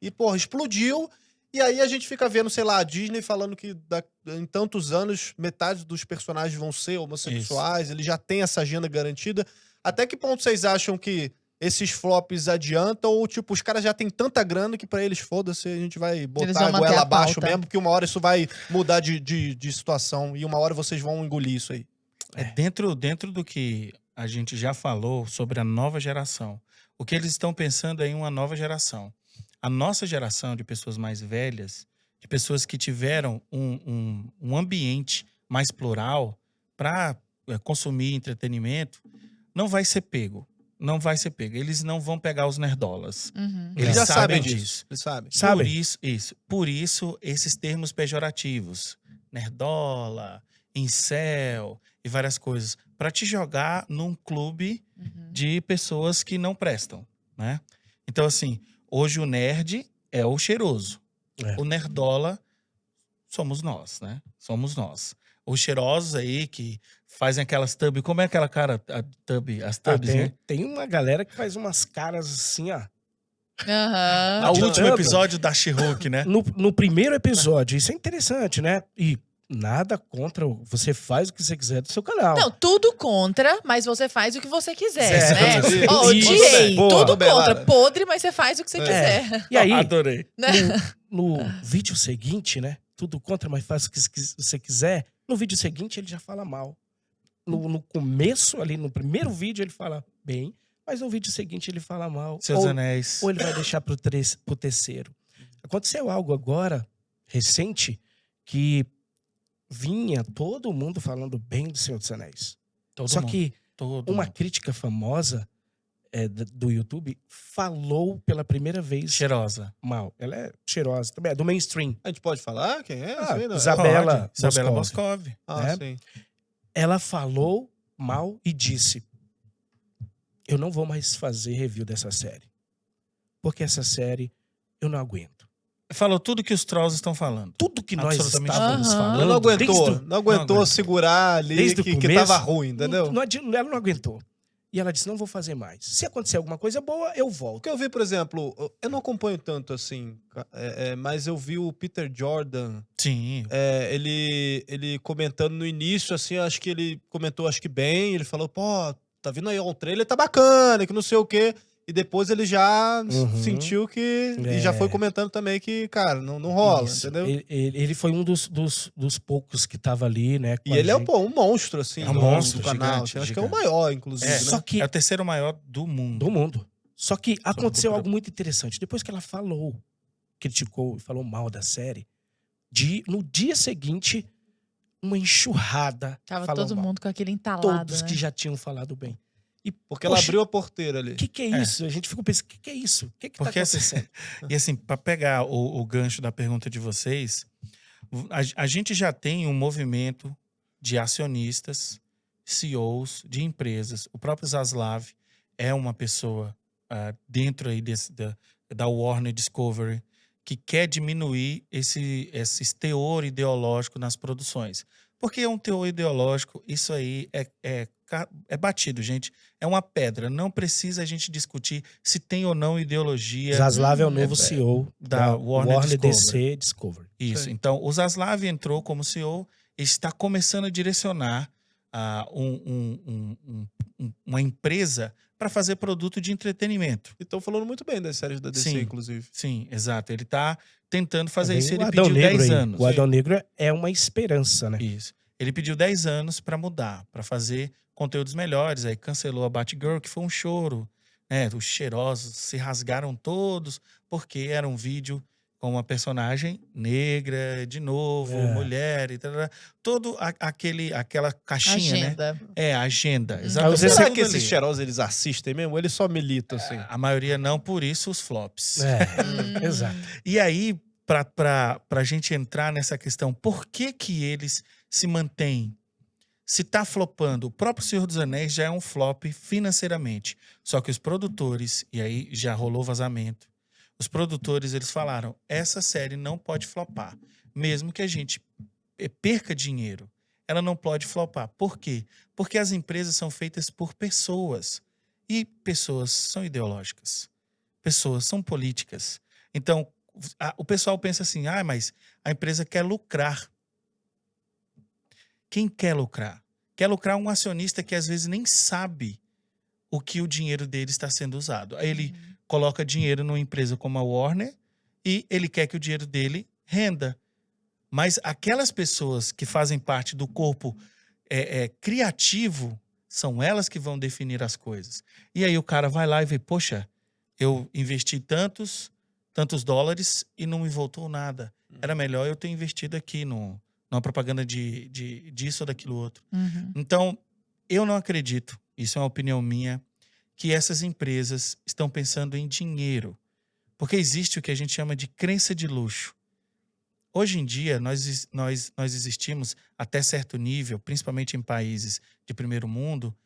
e porra, explodiu. E aí a gente fica vendo, sei lá, a Disney falando que em tantos anos metade dos personagens vão ser homossexuais, ele já tem essa agenda garantida. Até que ponto vocês acham que esses flops adiantam, ou tipo, os caras já têm tanta grana que pra eles, foda-se, a gente vai Eles botar vão a manter goela a abaixo pauta. mesmo, porque uma hora isso vai mudar de situação e uma hora vocês vão engolir isso aí. Dentro do que a gente já falou sobre a nova geração, o que eles estão pensando é em uma nova geração. A nossa geração de pessoas mais velhas, de pessoas que tiveram um ambiente mais plural para consumir entretenimento, não vai ser pego. Não vai ser pego. Eles não vão pegar os nerdolas. Uhum. Eles já sabem disso. disso. Eles sabem. Sabe? Por isso, esses termos pejorativos. Nerdola, incel e várias coisas. Para te jogar num clube Uhum. de pessoas que não prestam, né? Então, assim, hoje o nerd é o cheiroso. É. O nerdola somos nós, né? Somos nós. Os cheirosos aí que fazem aquelas thub... Como é aquela cara, as tubs, né? Tem uma galera que faz umas caras assim, ó. Aham. O de último thub. episódio da She-Hulk, né? No primeiro episódio, isso é interessante, né? E nada contra, você faz o que você quiser do seu canal. Não, tudo contra, mas você faz o que você quiser, Certo. né? Isso. Ó, odiei, Boa. tudo Tudo bem, contra. Lara. Podre, mas você faz o que você É. quiser. E aí, Adorei. no vídeo seguinte, né? Tudo contra, mas faz o que você quiser. No vídeo seguinte, ele já fala mal. No começo, ali, no primeiro vídeo, ele fala bem, mas no vídeo seguinte ele fala mal. Seus Anéis. Ou ele vai deixar pro terceiro. Aconteceu algo agora, recente, que vinha todo mundo falando bem do Senhor dos Anéis. Todo Só mundo, que todo uma mundo. crítica famosa do YouTube falou pela primeira vez Cheirosa. mal. Ela é cheirosa também, é do mainstream. A gente pode falar quem é? Ah, Sei, não. Isabela Isabela Boscov. Boscov. Ah, né? sim. Ela falou mal e disse: eu não vou mais fazer review dessa série. Porque essa série eu não aguento. Falou tudo que os trolls estão falando. Tudo que nós Absolutamente estávamos tudo. falando. Ela não aguentou, desde o- não aguentou aguentou. segurar ali Desde o que começo, tava ruim, entendeu? Ela não aguentou. E ela disse: não vou fazer mais. Se acontecer alguma coisa boa, eu volto. Porque eu vi, por exemplo, eu não acompanho tanto assim, mas eu vi o Peter Jordan, Sim. ele comentando no início, assim, acho que ele comentou, acho que bem, ele falou, pô, tá vindo aí um trailer, tá bacana, que não sei o quê. E depois ele já Uhum. sentiu que... E É. já foi comentando também que, cara, não rola, Isso. entendeu? Ele foi um dos poucos que tava ali, né? com E a ele é, gente. pô, um monstro, assim, É um do- monstro, do canal. gigante, Acho que é o gigante. maior, inclusive, É, né? Só que É o terceiro maior do mundo. do mundo. Só que aconteceu procura- algo muito interessante. Depois que ela falou, criticou e falou mal da série, no dia seguinte, uma enxurrada. Tava falou todo mal. mundo com aquele entalado, Todos né? que já tinham falado bem. E Porque ela poxa, abriu a porteira ali. o que é isso? A gente ficou pensando, o que é isso? O que tá Porque assim, acontecendo? E assim, para pegar o gancho da pergunta de vocês, a gente já tem um movimento de acionistas, CEOs de empresas. O próprio Zaslav é uma pessoa dentro aí da Warner Discovery que quer diminuir esse teor ideológico nas produções. Porque é um teor ideológico, isso aí é batido, gente. É uma pedra. Não precisa a gente discutir se tem ou não ideologia. Zaslav é o novo CEO da Warner Discovery. DC Discovery. Isso. Sim. Então, o Zaslav entrou como CEO e está começando a direcionar uma empresa para fazer produto de entretenimento. E estão falando muito bem das séries da DC, Sim. inclusive. Sim, exato. Ele está tentando fazer Vem isso. o Ele Adão pediu Negro 10 aí. anos. O Adão Negro é uma esperança, né? Isso. Ele pediu 10 anos para mudar, para fazer conteúdos melhores. Aí cancelou a Batgirl, que foi um choro. Né? Os cheirosos se rasgaram todos porque era um vídeo com uma personagem negra, de novo, É. mulher e tal. Todo aquela caixinha, né? Agenda. É, a agenda. Aí Exatamente. você Será Tudo que esses ali. cheirosos eles assistem mesmo? Ou eles só militam, assim? A maioria não, por isso os flops. Exato. E aí, pra gente entrar nessa questão, por que eles se mantêm? Se tá flopando, o próprio Senhor dos Anéis já é um flop financeiramente. Só que os produtores, e aí já rolou vazamento, Os produtores, eles falaram, essa série não pode flopar. Mesmo que a gente perca dinheiro, ela não pode flopar. Por quê? Porque as empresas são feitas por pessoas. E pessoas são ideológicas. Pessoas são políticas. Então, o pessoal pensa assim, mas a empresa quer lucrar. Quem quer lucrar? Quer lucrar um acionista que às vezes nem sabe o que o dinheiro dele está sendo usado. Aí ele coloca dinheiro numa empresa como a Warner e ele quer que o dinheiro dele renda. Mas aquelas pessoas que fazem parte do corpo criativo, são elas que vão definir as coisas. E aí o cara vai lá e vê, poxa, eu investi tantos dólares e não me voltou nada. Era melhor eu ter investido aqui numa propaganda disso ou daquilo outro. Então, eu não acredito, isso é uma opinião minha, que essas empresas estão pensando em dinheiro. Porque existe o que a gente chama de crença de luxo. Hoje em dia, nós existimos até certo nível, principalmente em países de primeiro mundo,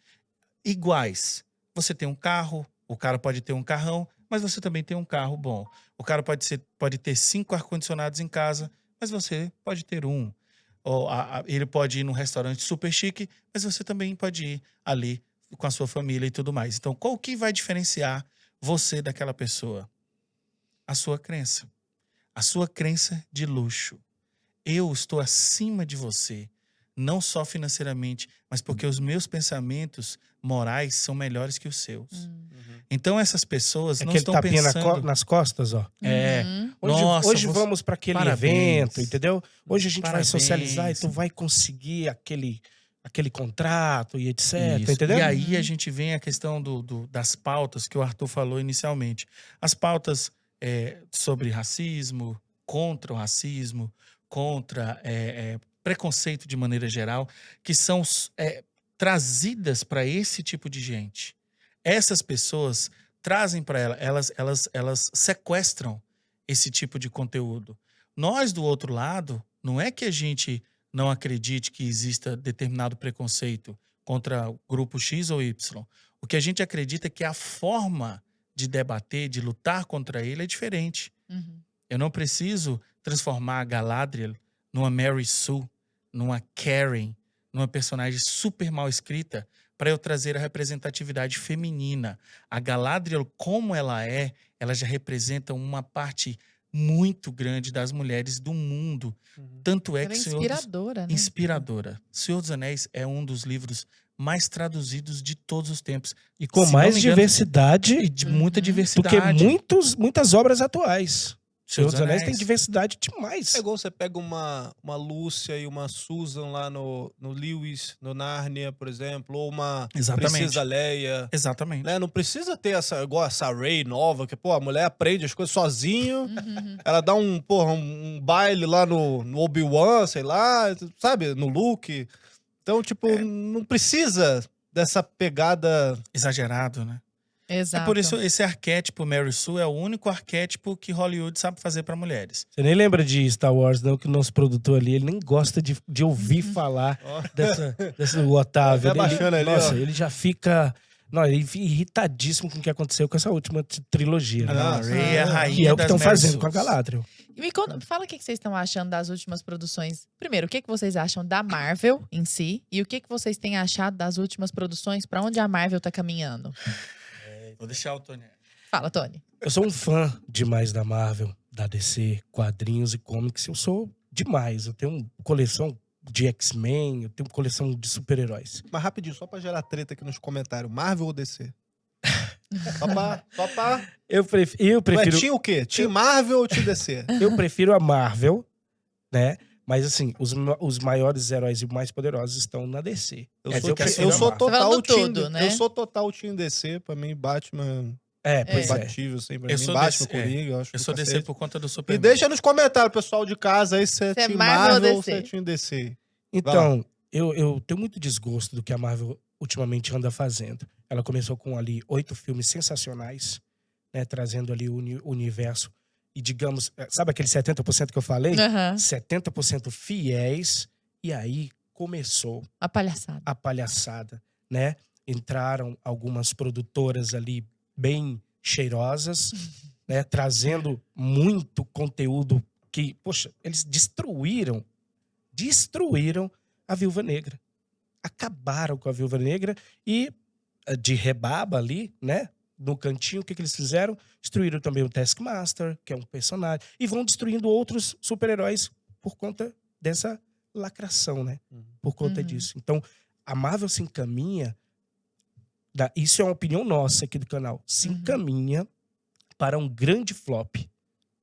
iguais. Você tem um carro, o cara pode ter um carrão, mas você também tem um carro bom. O cara pode ter 5 ar-condicionados em casa, mas você pode ter um. Ou ele pode ir num restaurante super chique, mas você também pode ir ali com a sua família e tudo mais. Então, qual que vai diferenciar você daquela pessoa? A sua crença. A sua crença de luxo. Eu estou acima de você, não só financeiramente, mas porque os meus pensamentos morais são melhores que os seus. Então essas pessoas não estão tapinha pensando... nas costas, ó. Hoje vamos para aquele evento, entendeu? Hoje a gente vai socializar e tu vai conseguir aquele contrato e etc, Isso. entendeu? E aí a gente vem a questão das pautas que o Arthur falou inicialmente. As pautas sobre racismo, contra o racismo, contra preconceito de maneira geral, que são trazidas para esse tipo de gente. Essas pessoas trazem para elas sequestram esse tipo de conteúdo. Nós, do outro lado, não é que a gente não acredite que exista determinado preconceito contra o grupo X ou Y. O que a gente acredita é que a forma de debater, de lutar contra ele é diferente. Eu não preciso transformar a Galadriel numa Mary Sue, numa Karen, numa personagem super mal escrita para eu trazer a representatividade feminina. A Galadriel, como ela já representa uma parte muito grande das mulheres do mundo. Tanto é Ela que... é inspiradora, né? Inspiradora. Senhor dos Anéis é um dos livros mais traduzidos de todos os tempos. E com Se mais não me engano, diversidade e de muita do diversidade. que muitas obras atuais. Senhor dos Anéis tem Anéis. diversidade demais. É igual você pega uma Lúcia e uma Susan lá no Lewis, no Nárnia, por exemplo, ou uma Exatamente. Princesa Leia. Exatamente. Né? Não precisa ter igual essa Rey nova, que, pô, a mulher aprende as coisas sozinho, ela dá um baile lá no Obi-Wan, sei lá, sabe? No Luke. Então, tipo, não precisa dessa pegada... Exagerado, né? Exato. É por isso esse arquétipo Mary Sue é o único arquétipo que Hollywood sabe fazer para mulheres. Você nem lembra de Star Wars, não, que o nosso produtor ali, ele nem gosta de ouvir falar desse Otávio. Tá baixando ali, nossa, ó. ele já fica... Não, ele fica irritadíssimo com o que aconteceu com essa última trilogia. Né? A Rey é a rainha Que é o que das estão Mary fazendo Sues. com a Galadriel. E me conta, fala o que vocês estão achando das últimas produções. Primeiro, o que vocês acham da Marvel em si? E o que vocês têm achado das últimas produções? Pra onde a Marvel tá caminhando? Vou deixar o Tony. Fala, Tony. Eu sou um fã demais da Marvel, da DC, quadrinhos e comics. Eu sou demais. Eu tenho uma coleção de X-Men, eu tenho uma coleção de super-heróis. Mas rapidinho, só pra gerar treta aqui nos comentários. Marvel ou DC? Só pra... Eu prefiro... Ué, tinha o quê? Tinha Marvel ou tinha DC? Eu prefiro a Marvel, né? Mas assim, os maiores heróis e mais poderosos estão na DC. Mas prefiro Eu a sou Marvel. total Falando team, tudo, né? Eu sou total team DC. Pra mim, Batman Pois é. imbatível sempre. Eu Pra mim, sou Batman, DC, Coringa, eu acho Eu do sou DC cacete. por conta do E Superman. deixa nos comentários, pessoal de casa, aí se é Você é team Marvel ou Marvel ou DC? se é team DC. Então, eu tenho muito desgosto do que a Marvel ultimamente anda fazendo. Ela começou com ali 8 filmes sensacionais, né? Trazendo ali o universo. E digamos, sabe aquele 70% que eu falei? Aham. 70% fiéis. E aí começou A palhaçada. a palhaçada, né? Entraram algumas produtoras ali bem cheirosas, né? Trazendo muito conteúdo que, poxa, eles destruíram a Viúva Negra. Acabaram com a Viúva Negra e de rebaba ali, né? No cantinho, o que eles fizeram? Destruíram também o Taskmaster, que é um personagem, e vão destruindo outros super-heróis por conta dessa lacração, né? Por conta disso. Então, a Marvel se encaminha, isso é uma opinião nossa aqui do canal, se encaminha para um grande flop.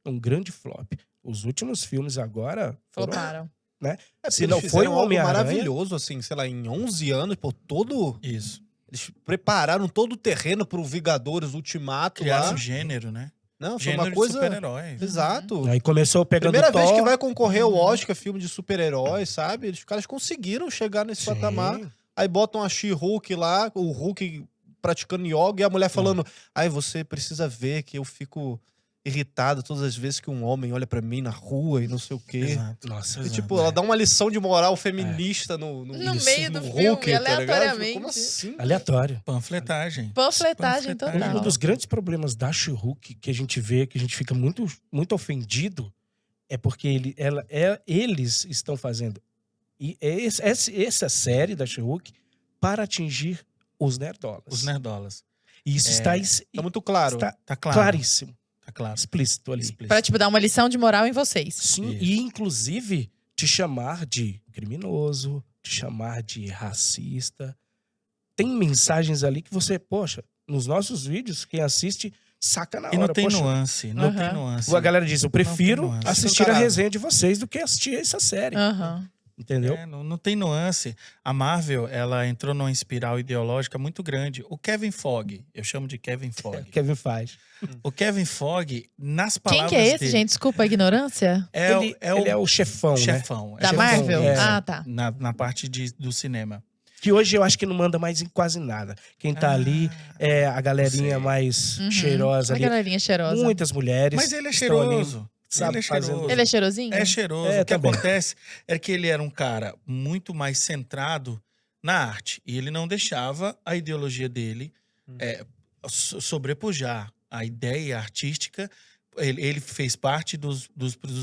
Um grande flop. Os últimos filmes agora foram, Floparam. né? Se Se não não foi foi o algo Homem-Aranha, maravilhoso, assim, sei lá, em 11 anos, pô, todo... Isso. Eles prepararam todo o terreno pro Vingadores Ultimato Criaram lá. um gênero, né? Não, foi Gênero uma coisa... de super-herói. Exato. aí começou pegando Primeira vez Thor. que vai concorrer ao Oscar filme de super-heróis, sabe? Os caras conseguiram chegar nesse Sim. patamar. Aí botam a She-Hulk lá, o Hulk praticando yoga, e a mulher falando: ai, você precisa ver que eu fico irritado todas as vezes que um homem olha pra mim na rua e não sei o quê. Exato. Nossa, E, Exato. tipo, ela dá uma lição de moral feminista no meio do no filme, Hulk, tá ligado? aleatoriamente. Como assim? aleatório. Panfletagem. Panfletagem total. Um dos grandes problemas da She-Hulk que a gente vê, que a gente fica muito, muito ofendido, é porque eles estão fazendo essa série da She-Hulk para atingir os nerdolas. Os nerdolas. E isso Tá muito claro. está Tá claro. claríssimo, Tá claro. explícito ali. Explícito. Pra, tipo, dar uma lição de moral em vocês. Sim, Isso. e inclusive te chamar de criminoso, te chamar de racista. Tem mensagens ali que você, poxa, nos nossos vídeos, quem assiste saca na hora. E não tem poxa, nuance. Não tem Aham. nuance. a galera diz, eu prefiro Não tem nuance. assistir a Escancarado. resenha de vocês do que assistir essa série. Aham. Entendeu? É, não tem nuance. A Marvel, ela entrou numa espiral ideológica muito grande. O Kevin Feige, eu chamo de Kevin Feige. Kevin faz. O Kevin Feige, nas Quem palavras que é esse, dele, gente? Desculpa a ignorância. Ele é o chefão, né? chefão. Da chefão, Marvel? é. Ah, tá. Na parte do cinema. Que hoje eu acho que não manda mais em quase nada. Quem tá ali é a galerinha sei. mais cheirosa A ali. galerinha cheirosa. Muitas mulheres. Mas ele é estão ali, cheiroso. sabe, Ele é cheiroso. fazendo- Ele é cheirosinho? É cheiroso. É, O que também. acontece é que ele era um cara muito mais centrado na arte. E ele não deixava a ideologia dele sobrepujar a ideia artística. Ele fez parte dos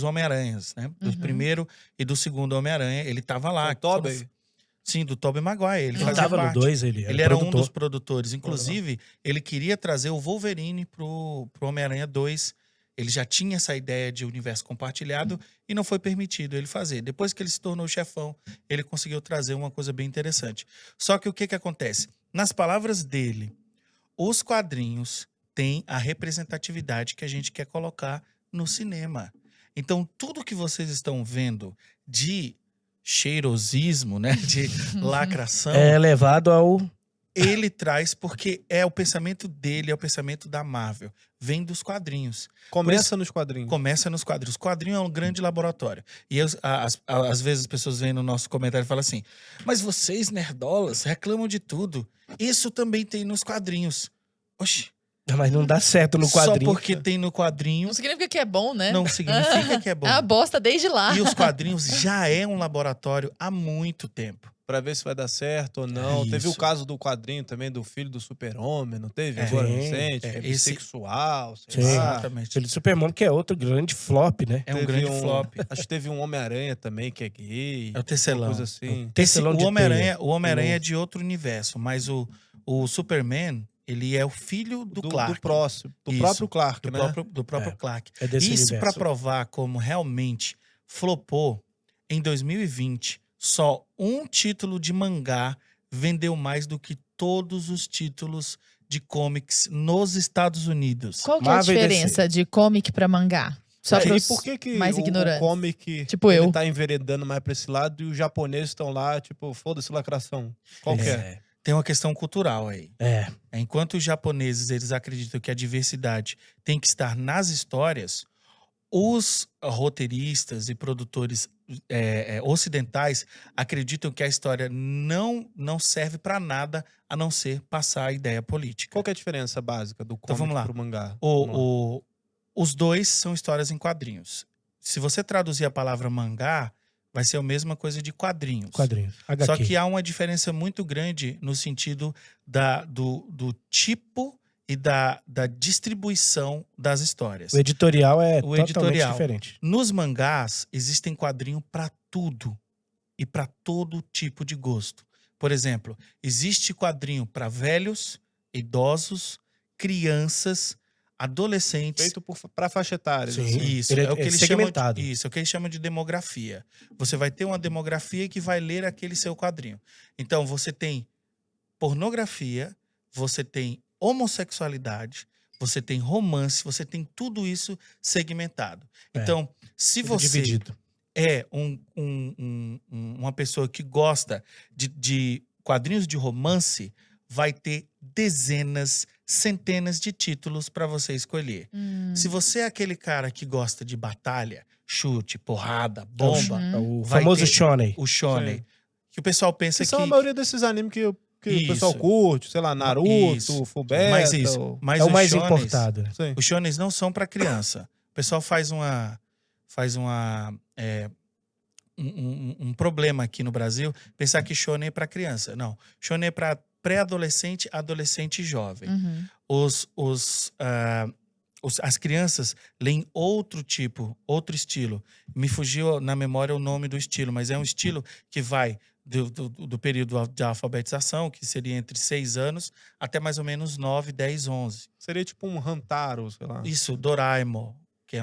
Homem-Aranhas, né? Do primeiro e do segundo Homem-Aranha. Ele tava lá. O Tobey? Sim, do Tobey Maguire. Ele Ele fazia tava no parte. 2, ele Ele era um produtor. dos produtores. Inclusive, ele queria trazer o Wolverine pro Homem-Aranha 2. Ele já tinha essa ideia de universo compartilhado e não foi permitido ele fazer. Depois que ele se tornou chefão, ele conseguiu trazer uma coisa bem interessante. Só que o que acontece? Nas palavras dele, os quadrinhos têm a representatividade que a gente quer colocar no cinema. Então, tudo que vocês estão vendo de cheirosismo, né, de lacração, É levado ao... ele traz porque é o pensamento dele, é o pensamento da Marvel. Vem dos quadrinhos. Começa nos quadrinhos. Começa nos quadrinhos. O quadrinho é um grande laboratório. E às vezes as pessoas vêm no nosso comentário e falam assim, mas vocês, nerdolas, reclamam de tudo. Isso também tem nos quadrinhos. Oxi, Mas não dá certo no só quadrinho. porque tem no quadrinho Não significa que é bom, né? não significa que é bom. É uma bosta desde lá. E os quadrinhos já é um laboratório há muito tempo. Pra ver se vai dar certo ou não. É Teve o isso. caso do quadrinho também do filho do super-homem, não teve? É, Agora sim. recente, que é Esse- bissexual, sei Sim. lá. Exatamente. Ele Superman, que é outro grande flop, né? É um Teve grande flop. Acho que teve um Homem-Aranha também que é gay. É o tecelão. Coisa assim. Tecelão de O Homem-Aranha teia. é de outro universo, mas o Superman, ele é o filho do Clark. Do próximo. Do Isso. próprio Clark, Do né? próprio É. Clark. É desse Isso para universo. provar como realmente flopou, em 2020, só um título de mangá vendeu mais do que todos os títulos de comics nos Estados Unidos. Qual que é a Marvel e diferença de comic pra mangá? Só É, para e por que que mais o ignorantes. comic Tipo ele eu. tá enveredando mais pra esse lado e os japoneses estão lá, tipo, foda-se lacração. Qual que é? Tem uma questão cultural aí. É. Enquanto os japoneses eles acreditam que a diversidade tem que estar nas histórias, os roteiristas e produtores ocidentais acreditam que a história não serve para nada a não ser passar a ideia política. Qual que é a diferença básica do comic Então, vamos lá. pro mangá? Vamos lá. Os dois são histórias em quadrinhos. Se você traduzir a palavra mangá, vai ser a mesma coisa de quadrinhos. Quadrinhos. HQ. Só que há uma diferença muito grande no sentido do tipo e da distribuição das histórias. O editorial é O totalmente editorial. diferente. Nos mangás, existem quadrinhos para tudo e para todo tipo de gosto. Por exemplo, existe quadrinho para velhos, idosos, crianças, adolescentes. Feito para faixa etária. Sim. assim. Isso, Ele é o que eles chamam segmentado. de, isso, é o que eles chamam de demografia. Você vai ter uma demografia que vai ler aquele seu quadrinho. Então, você tem pornografia, você tem homossexualidade, você tem romance, você tem tudo isso segmentado. É. Então, se Tudo você dividido. é uma pessoa que gosta de quadrinhos de romance, vai ter dezenas, centenas de títulos para você escolher. Se você é aquele cara que gosta de batalha, chute, porrada, bomba, É o vai famoso ter shonen. o shonen, Sim. que o pessoal pensa Que são a que maioria desses animes que o pessoal Isso. curte, sei lá, Naruto, Isso. Fullmetal. mas É o os mais shonens- importado. né? Sim. Os shonens não são para criança. O pessoal faz um problema aqui no Brasil, pensar que shonen é para criança. Não, shonen é para pré-adolescente, adolescente e jovem. Uhum. As crianças leem outro estilo. Me fugiu na memória o nome do estilo, mas é um estilo que vai do período de alfabetização, que seria entre 6 anos, até mais ou menos 9, 10, 11. Seria tipo um Hantaro, sei lá. Isso, Doraemon, que é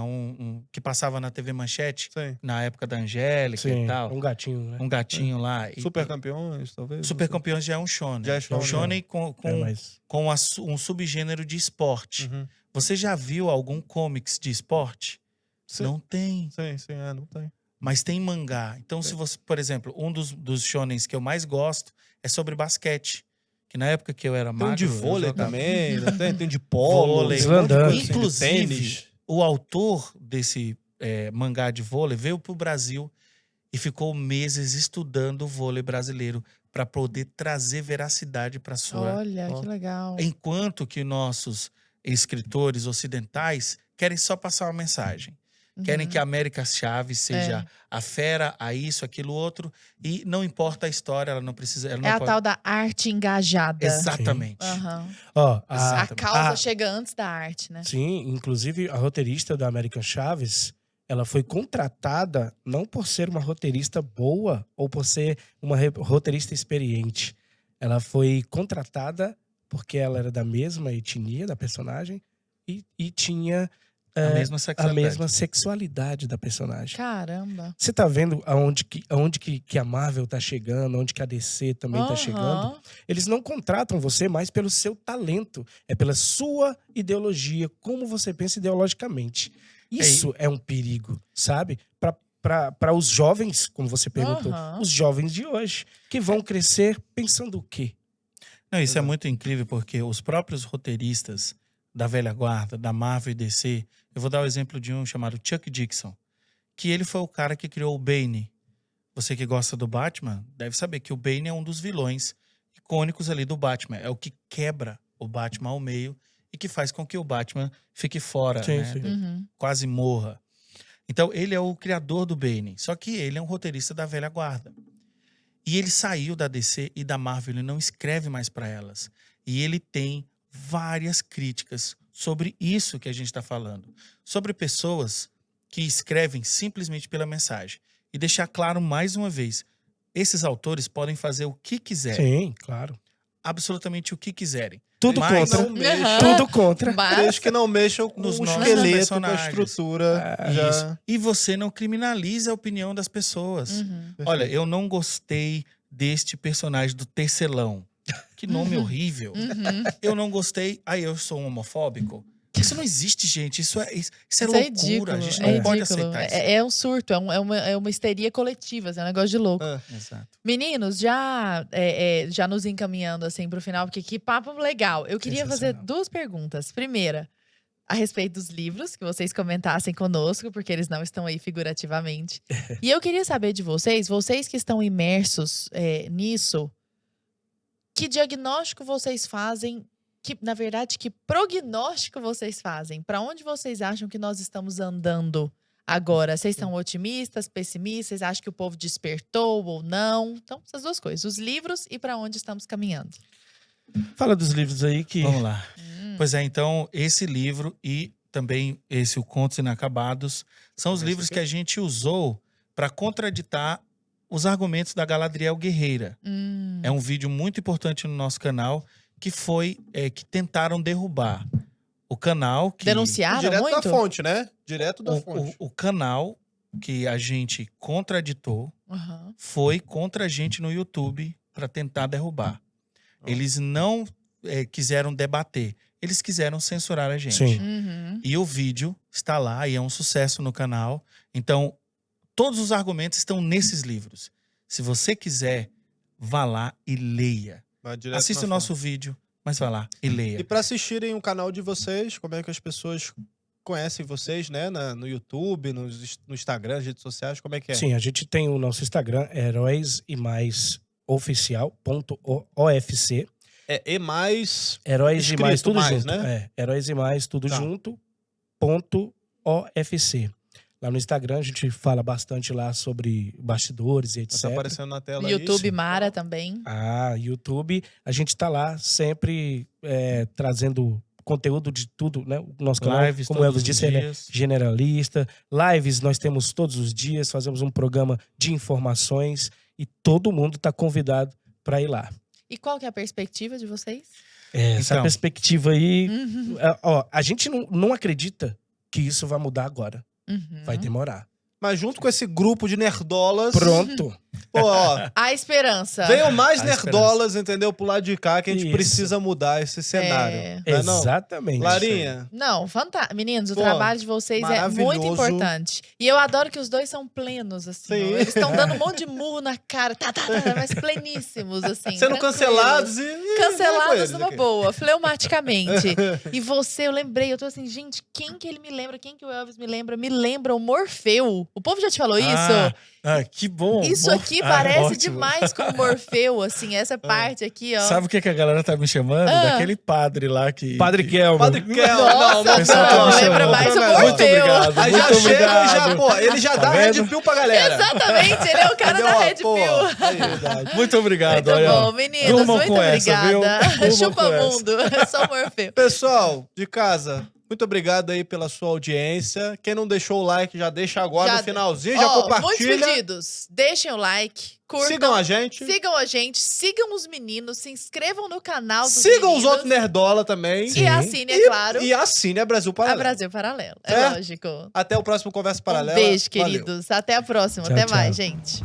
que passava na TV Manchete, Sim. na época da Angélica Sim, e tal. um gatinho, né? Um gatinho lá. Super Campeões, talvez. Super Campeões já é um shonen. Já é shonen. Shonen com um subgênero de esporte. Uhum. Você já viu algum comics de esporte? Sim. Não tem. Sim, não tem. Mas tem mangá. Então, se você, por exemplo, um dos shonens que eu mais gosto é sobre basquete. Que na época que eu era Tem magro... um de eu vôlei jogava- também, não tem? Tem de polo, Vôlei. tem um monte de coisa assim, de Inclusive, tênis. o autor desse mangá de vôlei veio para o Brasil e ficou meses estudando o vôlei brasileiro para poder trazer veracidade para sua... Olha, Ó. que legal. Enquanto que nossos escritores ocidentais querem só passar uma mensagem. Querem que a América Chaves seja a fera, a isso, aquilo, outro. E não importa a história, ela não precisa... Ela não É a pode... tal da arte engajada. Exatamente. Aham. Ó, A Exatamente. causa chega antes da arte, né? Sim, inclusive a roteirista da American Chaves, ela foi contratada não por ser uma roteirista boa ou por ser uma roteirista experiente. Ela foi contratada porque ela era da mesma etnia da personagem e tinha A mesma a sexualidade. mesma sexualidade da personagem. Caramba. Você tá vendo aonde que a Marvel tá chegando, onde que a DC também tá chegando? Aham. Eles não contratam você mais pelo seu talento, é pela sua ideologia, como você pensa ideologicamente. Isso é um perigo, sabe? Para os jovens, como você perguntou, Aham. os jovens de hoje, que vão crescer pensando o quê? Não, isso é muito incrível porque os próprios roteiristas da velha guarda, da Marvel e DC, eu vou dar o exemplo de um chamado Chuck Dixon, que ele foi o cara que criou o Bane. Você que gosta do Batman deve saber que o Bane é um dos vilões icônicos ali do Batman. É o que quebra o Batman ao meio e que faz com que o Batman fique fora, Sim, né? sim. Uhum. Quase morra. Então, ele é o criador do Bane. Só que ele é um roteirista da velha guarda. E ele saiu da DC e da Marvel, ele não escreve mais para elas. E ele tem várias críticas sobre isso que a gente está falando. Sobre pessoas que escrevem simplesmente pela mensagem. E deixar claro mais uma vez, esses autores podem fazer o que quiserem. Sim, claro. Absolutamente o que quiserem. Tudo Mas contra. não mexam. Aham. Tudo contra. Mas Desde que não mexam com Nos o nossos esqueleto, com a personagens. estrutura. Isso. E você não criminaliza a opinião das pessoas. Uhum. Olha, eu não gostei deste personagem do Tecelão. Que nome horrível. Uhum. Eu não gostei. Aí eu sou um homofóbico. Isso não existe, gente. Isso é Isso loucura. é ridículo. A gente é não pode ridículo. aceitar isso. É um surto, é uma histeria coletiva, é um negócio de louco. Exato. Meninos, já nos encaminhando assim pro final, porque que papo legal. Eu queria fazer Sensacional. 2 perguntas. Primeira, a respeito dos livros, que vocês comentassem conosco, porque eles não estão aí figurativamente. E eu queria saber de vocês que estão imersos nisso, que diagnóstico vocês fazem, na verdade, que prognóstico vocês fazem? Para onde vocês acham que nós estamos andando agora? Vocês são otimistas, pessimistas? Vocês acham que o povo despertou ou não? Então, essas 2 coisas. Os livros e para onde estamos caminhando. Fala dos livros aí que Vamos lá. Pois é, então esse livro e também esse O Contos Inacabados são os Esse livros aqui? que a gente usou para contraditar os argumentos da Galadriel Guerreira. É um vídeo muito importante no nosso canal que foi que tentaram derrubar o canal que Denunciaram Direto muito? da fonte, né? Direto da fonte. o canal que a gente contraditou Aham. foi contra a gente no YouTube para tentar derrubar. Eles não quiseram debater, eles quiseram censurar a gente. Sim. Uhum. E o vídeo está lá e é um sucesso no canal. Então, todos os argumentos estão nesses livros. Se você quiser, vá lá e leia. Vai direto Assista na o nosso fonte. vídeo, mas vá lá e leia. E para assistirem o canal de vocês, como é que as pessoas conhecem vocês, né? No YouTube, no Instagram, nas redes sociais, como é que é? Sim, a gente tem o nosso Instagram, Heróis e Mais Oficial.ofc. É E mais. Heróis e Mais, Escrito tudo mais, junto. né? Heróis e Mais, tudo Tá. junto, ponto .ofc. Lá no Instagram a gente fala bastante lá sobre bastidores e etc. Tá aparecendo na tela aí. YouTube Isso. Mara também. YouTube, a gente tá lá sempre trazendo conteúdo de tudo, né? O nosso canal, Lives como o todos Elvis os disse, ele é dias. generalista. Lives nós temos todos os dias, fazemos um programa de informações e todo mundo tá convidado para ir lá. E qual que é a perspectiva de vocês? Essa Então. perspectiva aí, Uhum. a gente não acredita que isso vai mudar agora. Uhum. Vai demorar. Mas junto com esse grupo de nerdolas. Pronto. Pô, ó. A esperança. Venham mais A nerdolas, entendeu? Pro lado de cá, que a gente Isso. precisa mudar esse cenário. É. Não é não? Exatamente. Larinha, Não, fantástico. Meninos, o Pô, trabalho de vocês é muito maravilhoso. importante. E eu adoro que os dois são plenos, assim. Sim. ó. Eles estão dando um monte de murro na cara, mas pleníssimos, assim. sendo tranquilos. cancelados e. Cancelados e- numa boa, fleumaticamente. E você, eu lembrei, eu tô assim, gente, quem que ele me lembra? Quem que o Elvis me lembra? Me lembra o Morfeu. O povo já te falou isso? Que bom. Isso bom. aqui parece ótimo. demais com o Morfeu, assim, essa parte aqui, ó. Sabe o que a galera tá me chamando? Ah. Daquele padre lá que... Padre Kelmo. Padre Kel, Nossa, não, pessoal tá não, me lembra chamando. mais o Muito Morfeu. obrigado. Aí já Muito chega e já, obrigado. pô, ele já Tá dá vendo? Red Pill pra galera. Exatamente, ele é o cara Entendeu? da Ó, Red pô, Pill. aí, verdade. Muito obrigado. Muito olha. bom, meninos, Durmam muito com essa, viu? obrigada. Durmam Chupa com essa. mundo, só Morfeu. Pessoal de casa, muito obrigado aí pela sua audiência. Quem não deixou o like, já deixa agora Já- no finalzinho, já Ó, muitos compartilha. pedidos. Deixem o like, curtam. Sigam a gente. Sigam os meninos, se inscrevam no canal dos Sigam os meninos. outros Nerdola também. Sim. E assine, é claro, E assine a Brasil a Paralelo. Brasil Paralelo. É Certo? lógico. Até o próximo Conversa Um Paralela. beijo, Valeu. queridos. Até a próxima. Tchau, Até tchau. mais, gente.